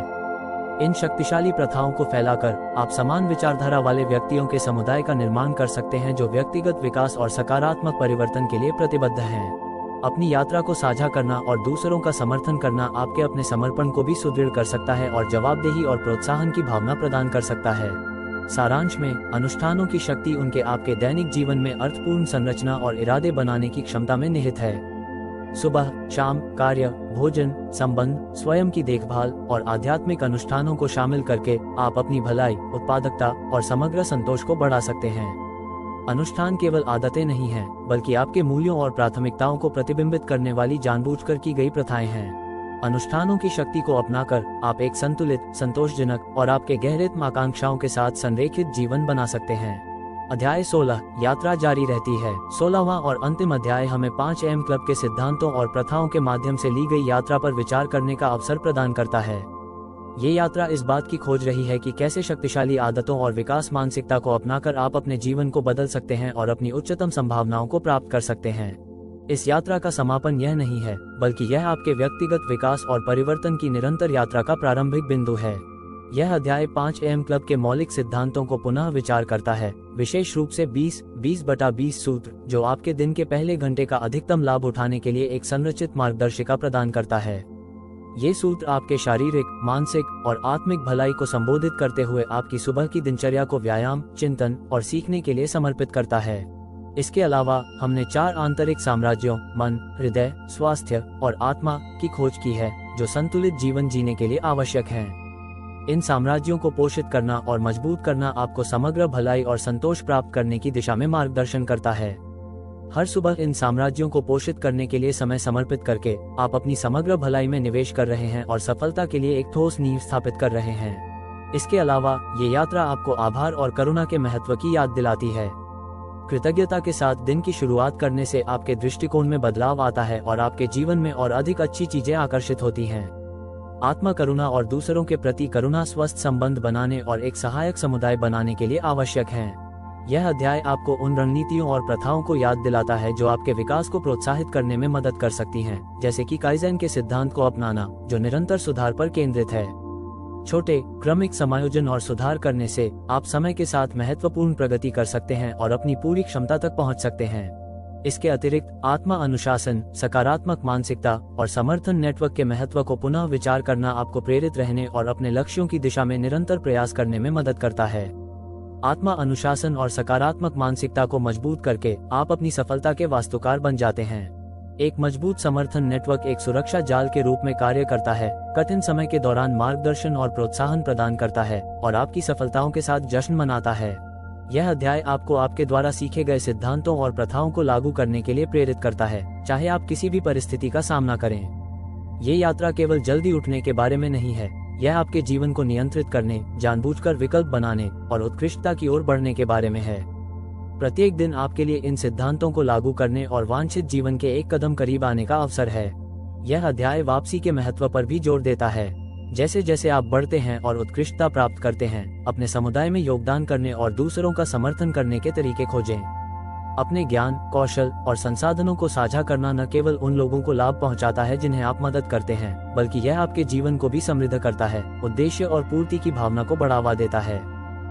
इन शक्तिशाली प्रथाओं को फैलाकर आप समान विचारधारा वाले व्यक्तियों के समुदाय का निर्माण कर सकते हैं, जो व्यक्तिगत विकास और सकारात्मक परिवर्तन के लिए प्रतिबद्ध हैं। अपनी यात्रा को साझा करना और दूसरों का समर्थन करना आपके अपने समर्पण को भी सुदृढ़ कर सकता है और जवाबदेही और प्रोत्साहन की भावना प्रदान कर सकता है। सारांश में, अनुष्ठानों की शक्ति उनके आपके दैनिक जीवन में अर्थपूर्ण संरचना और इरादे बनाने की क्षमता में निहित है। सुबह, शाम, कार्य, भोजन, संबंध, स्वयं की देखभाल और आध्यात्मिक अनुष्ठानों को शामिल करके आप अपनी भलाई, उत्पादकता और समग्र संतोष को बढ़ा सकते हैं। अनुष्ठान केवल आदतें नहीं हैं, बल्कि आपके मूल्यों और प्राथमिकताओं को प्रतिबिंबित करने वाली जानबूझकर की गई प्रथाएं हैं। अनुष्ठानों की शक्ति को अपनाकर आप एक संतुलित, संतोषजनक और आपके गहरे आकांक्षाओं के साथ संरेखित जीवन बना सकते हैं। अध्याय 16 यात्रा जारी रहती है। 16वां और अंतिम अध्याय हमें 5 क्लब के सिद्धांतों और प्रथाओं के माध्यम से ली गई यात्रा पर विचार करने का अवसर प्रदान करता है। ये यात्रा इस बात की खोज रही है कि कैसे शक्तिशाली आदतों और विकास मानसिकता को अपनाकर आप अपने जीवन को बदल सकते हैं और अपनी उच्चतम संभावनाओं को प्राप्त कर सकते हैं। इस यात्रा का समापन यह नहीं है, बल्कि यह आपके व्यक्तिगत विकास और परिवर्तन की निरंतर यात्रा का प्रारंभिक बिंदु है। यह अध्याय 5 क्लब के मौलिक सिद्धांतों को पुनः विचार करता है, विशेष रूप से 20-20-20 सूत्र, जो आपके दिन के पहले घंटे का अधिकतम लाभ उठाने के लिए एक संरचित मार्गदर्शिका प्रदान करता है। ये सूत्र आपके शारीरिक, मानसिक और आत्मिक भलाई को संबोधित करते हुए आपकी सुबह की दिनचर्या को व्यायाम, चिंतन और सीखने के लिए समर्पित करता है। इसके अलावा हमने 4 आंतरिक साम्राज्यों मन, हृदय, स्वास्थ्य और आत्मा की खोज की है, जो संतुलित जीवन जीने के लिए आवश्यक हैं। इन साम्राज्यों को पोषित करना और मजबूत करना आपको समग्र भलाई और संतोष प्राप्त करने की दिशा में मार्गदर्शन करता है। हर सुबह इन साम्राज्यों को पोषित करने के लिए समय समर्पित करके आप अपनी समग्र भलाई में निवेश कर रहे हैं और सफलता के लिए एक ठोस नींव स्थापित कर रहे हैं। इसके अलावा ये यात्रा आपको आभार और करुणा के महत्व की याद दिलाती है। कृतज्ञता के साथ दिन की शुरुआत करने से आपके दृष्टिकोण में बदलाव आता है और आपके जीवन में और अधिक अच्छी चीजें आकर्षित होती हैं। आत्म करुणा और दूसरों के प्रति करुणा स्वस्थ संबंध बनाने और एक सहायक समुदाय बनाने के लिए आवश्यक है। यह अध्याय आपको उन रणनीतियों और प्रथाओं को याद दिलाता है जो आपके विकास को प्रोत्साहित करने में मदद कर सकती हैं, जैसे कि काइज़ेन के सिद्धांत को अपनाना, जो निरंतर सुधार पर केंद्रित है। छोटे, क्रमिक समायोजन और सुधार करने से आप समय के साथ महत्वपूर्ण प्रगति कर सकते हैं और अपनी पूरी क्षमता तक पहुंच सकते हैं। इसके अतिरिक्त आत्मा अनुशासन, सकारात्मक मानसिकता और समर्थन नेटवर्क के महत्व को पुनः विचार करना आपको प्रेरित रहने और अपने लक्ष्यों की दिशा में निरंतर प्रयास करने में मदद करता है। आत्मा अनुशासन और सकारात्मक मानसिकता को मजबूत करके आप अपनी सफलता के वास्तुकार बन जाते हैं। एक मजबूत समर्थन नेटवर्क एक सुरक्षा जाल के रूप में कार्य करता है, कठिन समय के दौरान मार्गदर्शन और प्रोत्साहन प्रदान करता है और आपकी सफलताओं के साथ जश्न मनाता है। यह अध्याय आपको आपके द्वारा सीखे गए सिद्धांतों और प्रथाओं को लागू करने के लिए प्रेरित करता है, चाहे आप किसी भी परिस्थिति का सामना करें। ये यात्रा केवल जल्दी उठने के बारे में नहीं है, यह आपके जीवन को नियंत्रित करने, जानबूझकर विकल्प बनाने और उत्कृष्टता की ओर बढ़ने के बारे में है। प्रत्येक दिन आपके लिए इन सिद्धांतों को लागू करने और वांछित जीवन के एक कदम करीब आने का अवसर है। यह अध्याय वापसी के महत्व पर भी जोर देता है। जैसे जैसे आप बढ़ते हैं और उत्कृष्टता प्राप्त करते हैं, अपने समुदाय में योगदान करने और दूसरों का समर्थन करने के तरीके खोजें। अपने ज्ञान, कौशल और संसाधनों को साझा करना न केवल उन लोगों को लाभ पहुंचाता है जिन्हें आप मदद करते हैं, बल्कि यह आपके जीवन को भी समृद्ध करता है, उद्देश्य और पूर्ति की भावना को बढ़ावा देता है।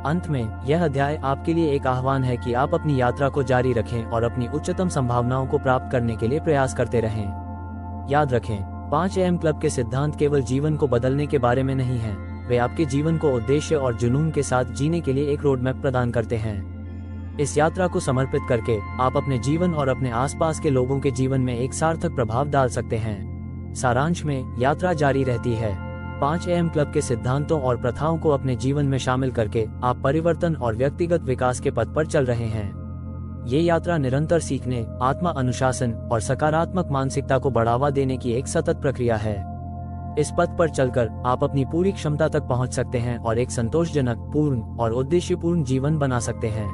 अंत में, यह अध्याय आपके लिए एक आह्वान है कि आप अपनी यात्रा को जारी रखें और अपनी उच्चतम संभावनाओं को प्राप्त करने के लिए प्रयास करते रहें। याद रखें, 5 AM क्लब के सिद्धांत केवल जीवन को बदलने के बारे में नहीं हैं, वे आपके जीवन को उद्देश्य और जुनून के साथ जीने के लिए एक रोड मैप प्रदान करते हैं। इस यात्रा को समर्पित करके आप अपने जीवन और अपने आसपास के लोगों के जीवन में एक सार्थक प्रभाव डाल सकते हैं। सारांश में, यात्रा जारी रहती है। 5 AM क्लब के सिद्धांतों और प्रथाओं को अपने जीवन में शामिल करके आप परिवर्तन और व्यक्तिगत विकास के पथ पर चल रहे हैं। ये यात्रा निरंतर सीखने, आत्मा अनुशासन और सकारात्मक मानसिकता को बढ़ावा देने की एक सतत प्रक्रिया है। इस पथ पर चलकर आप अपनी पूरी क्षमता तक पहुंच सकते हैं और एक संतोषजनक, पूर्ण और उद्देश्यपूर्ण जीवन बना सकते हैं।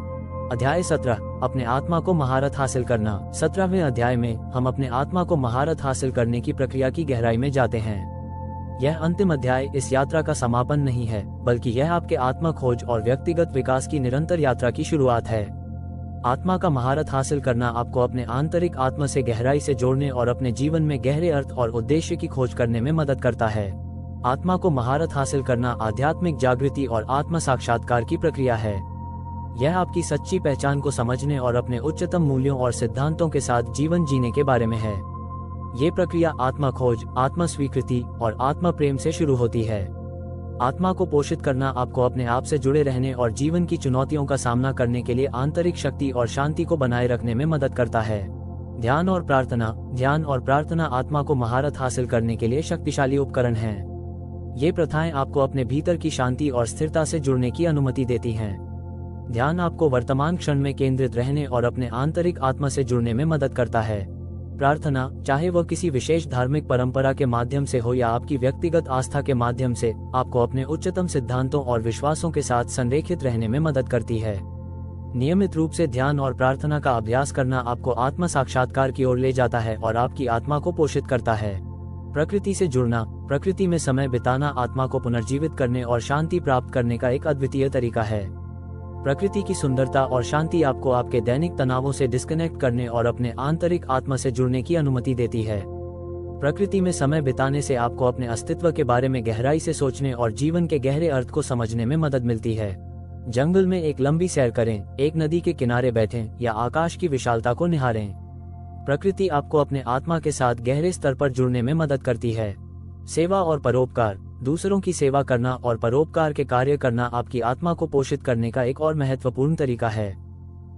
अध्याय 17, अपने आत्मा को महारत हासिल करना। 17वें अध्याय में हम अपने आत्मा को महारत हासिल करने की प्रक्रिया की गहराई में जाते हैं। यह अंतिम अध्याय इस यात्रा का समापन नहीं है, बल्कि यह आपके आत्मा खोज और व्यक्तिगत विकास की निरंतर यात्रा की शुरुआत है। आत्मा का महारत हासिल करना आपको अपने आंतरिक आत्मा से गहराई से जोड़ने और अपने जीवन में गहरे अर्थ और उद्देश्य की खोज करने में मदद करता है। आत्मा को महारत हासिल करना आध्यात्मिक जागृति और आत्म साक्षात्कार की प्रक्रिया है। यह आपकी सच्ची पहचान को समझने और अपने उच्चतम मूल्यों और सिद्धांतों के साथ जीवन जीने के बारे में है। ये प्रक्रिया आत्मा खोज, आत्म स्वीकृति और आत्मा प्रेम से शुरू होती है। आत्मा को पोषित करना आपको अपने आप से जुड़े रहने और जीवन की चुनौतियों का सामना करने के लिए आंतरिक शक्ति और शांति को बनाए रखने में मदद करता है। ध्यान और प्रार्थना आत्मा को महारत हासिल करने के लिए शक्तिशाली उपकरण हैं। ये प्रथाएं आपको अपने भीतर की शांति और स्थिरता से जुड़ने की अनुमति देती हैं। ध्यान आपको वर्तमान क्षण में केंद्रित रहने और अपने आंतरिक आत्मा से जुड़ने में मदद करता है। प्रार्थना, चाहे वह किसी विशेष धार्मिक परंपरा के माध्यम से हो या आपकी व्यक्तिगत आस्था के माध्यम से, आपको अपने उच्चतम सिद्धांतों और विश्वासों के साथ संरेखित रहने में मदद करती है। नियमित रूप से ध्यान और प्रार्थना का अभ्यास करना आपको आत्म साक्षात्कार की ओर ले जाता है और आपकी आत्मा को पोषित करता है। प्रकृति से जुड़ना, प्रकृति में समय बिताना आत्मा को पुनर्जीवित करने और शांति प्राप्त करने का एक अद्वितीय तरीका है। प्रकृति की सुंदरता और शांति आपको आपके दैनिक तनावों से डिस्कनेक्ट करने और अपने आंतरिक आत्मा से जुड़ने की अनुमति देती है। प्रकृति में समय बिताने से आपको अपने अस्तित्व के बारे में गहराई से सोचने और जीवन के गहरे अर्थ को समझने में मदद मिलती है। जंगल में एक लंबी सैर करें, एक नदी के किनारे बैठें या आकाश की विशालता को निहारें। प्रकृति आपको अपने आत्मा के साथ गहरे स्तर पर जुड़ने में मदद करती है। सेवा और परोपकार, दूसरों की सेवा करना और परोपकार के कार्य करना आपकी आत्मा को पोषित करने का एक और महत्वपूर्ण तरीका है।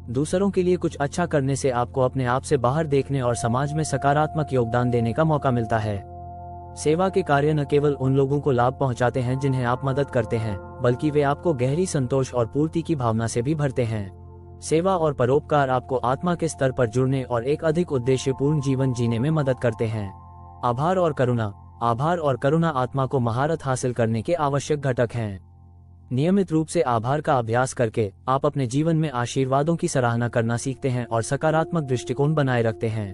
दूसरों के लिए कुछ अच्छा करने से आपको अपने आप से बाहर देखने और समाज में सकारात्मक योगदान देने का मौका मिलता है। सेवा के कार्य न केवल उन लोगों को लाभ पहुंचाते हैं जिन्हें आप मदद करते हैं, बल्कि वे आपको गहरी संतोष और पूर्ति की भावना से भी भरते हैं। सेवा और परोपकार आपको आत्मा के स्तर पर जुड़ने और एक अधिक उद्देश्यपूर्ण जीवन जीने में मदद करते हैं। आभार और करुणा आत्मा को महारत हासिल करने के आवश्यक घटक हैं। नियमित रूप से आभार का अभ्यास करके आप अपने जीवन में आशीर्वादों की सराहना करना सीखते हैं और सकारात्मक दृष्टिकोण बनाए रखते हैं।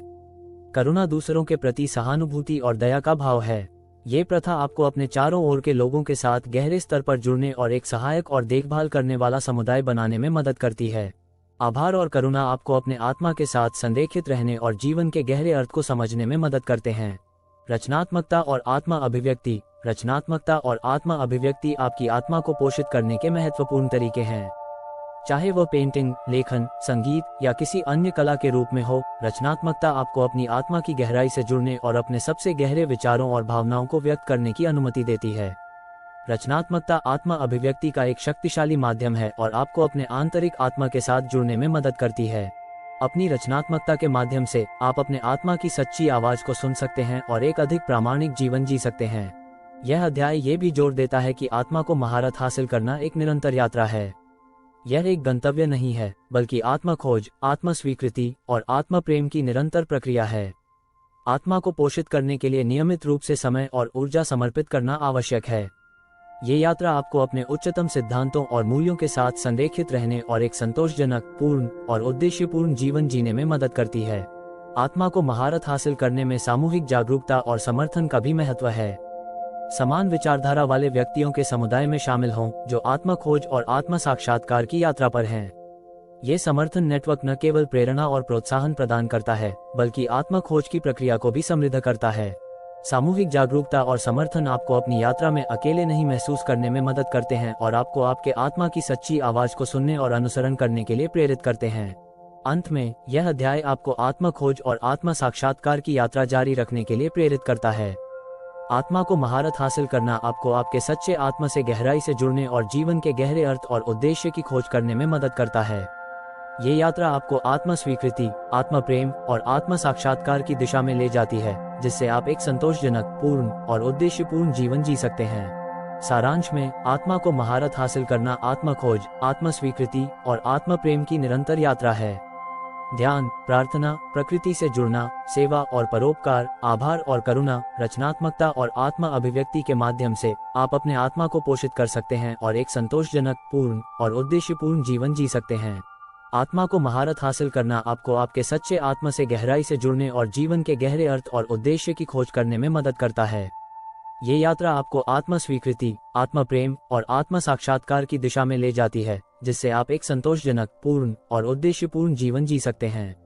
करुणा दूसरों के प्रति सहानुभूति और दया का भाव है। ये प्रथा आपको अपने चारों ओर के लोगों के साथ गहरे स्तर पर जुड़ने और एक सहायक और देखभाल करने वाला समुदाय बनाने में मदद करती है। आभार और करुणा आपको अपने आत्मा के साथ संरेखित रहने और जीवन के गहरे अर्थ को समझने में मदद करते हैं। रचनात्मकता और आत्मा अभिव्यक्ति आपकी आत्मा को पोषित करने के महत्वपूर्ण तरीके हैं। चाहे वह पेंटिंग, लेखन, संगीत या किसी अन्य कला के रूप में हो। रचनात्मकता आपको अपनी आत्मा की गहराई से जुड़ने और अपने सबसे गहरे विचारों और भावनाओं को व्यक्त करने की अनुमति देती है। रचनात्मकता आत्मा अभिव्यक्ति का एक शक्तिशाली माध्यम है और आपको अपने आंतरिक आत्मा के साथ जुड़ने में मदद करती है। अपनी रचनात्मकता के माध्यम से आप अपने आत्मा की सच्ची आवाज को सुन सकते हैं और एक अधिक प्रामाणिक जीवन जी सकते हैं। यह अध्याय ये भी जोर देता है कि आत्मा को महारत हासिल करना एक निरंतर यात्रा है। यह एक गंतव्य नहीं है, बल्कि आत्मा खोज, आत्म स्वीकृति और आत्म प्रेम की निरंतर प्रक्रिया है। आत्मा को पोषित करने के लिए नियमित रूप से समय और ऊर्जा समर्पित करना आवश्यक है। ये यात्रा आपको अपने उच्चतम सिद्धांतों और मूल्यों के साथ संरेखित रहने और एक संतोषजनक, पूर्ण और उद्देश्यपूर्ण जीवन जीने में मदद करती है। आत्मा को महारत हासिल करने में सामूहिक जागरूकता और समर्थन का भी महत्व है। समान विचारधारा वाले व्यक्तियों के समुदाय में शामिल हों जो आत्मा खोज और आत्म साक्षात्कार की यात्रा पर हैं। ये समर्थन नेटवर्क न केवल प्रेरणा और प्रोत्साहन प्रदान करता है, बल्कि आत्मा खोज की प्रक्रिया को भी समृद्ध करता है। सामूहिक जागरूकता और समर्थन आपको अपनी यात्रा में अकेले नहीं महसूस करने में मदद करते हैं और आपको आपके आत्मा की सच्ची आवाज को सुनने और अनुसरण करने के लिए प्रेरित करते हैं। अंत में, यह अध्याय आपको आत्मा खोज और आत्म साक्षात्कार की यात्रा जारी रखने के लिए प्रेरित करता है। आत्मा को महारत हासिल करना आपको आपके सच्चे आत्मा से गहराई से जुड़ने और जीवन के गहरे अर्थ और उद्देश्य की खोज करने में मदद करता है। ये यात्रा आपको आत्म स्वीकृति, आत्म प्रेम और आत्म साक्षात्कार की दिशा में ले जाती है, जिससे आप एक संतोषजनक, पूर्ण और उद्देश्यपूर्ण जीवन जी सकते हैं। सारांश में, आत्मा को महारत हासिल करना आत्म खोज, आत्म स्वीकृति और आत्म प्रेम की निरंतर यात्रा है। ध्यान, प्रार्थना, प्रकृति से जुड़ना, सेवा और परोपकार, आभार और करुणा, रचनात्मकता और आत्मा अभिव्यक्ति के माध्यम से आप अपने आत्मा को पोषित कर सकते हैं और एक संतोषजनक, पूर्ण और उद्देश्यपूर्ण जीवन जी सकते हैं। आत्मा को महारत हासिल करना आपको आपके सच्चे आत्मा से गहराई से जुड़ने और जीवन के गहरे अर्थ और उद्देश्य की खोज करने में मदद करता है। ये यात्रा आपको आत्म स्वीकृति, आत्म प्रेम और आत्म साक्षात्कार की दिशा में ले जाती है, जिससे आप एक संतोषजनक, पूर्ण और उद्देश्यपूर्ण जीवन जी सकते हैं।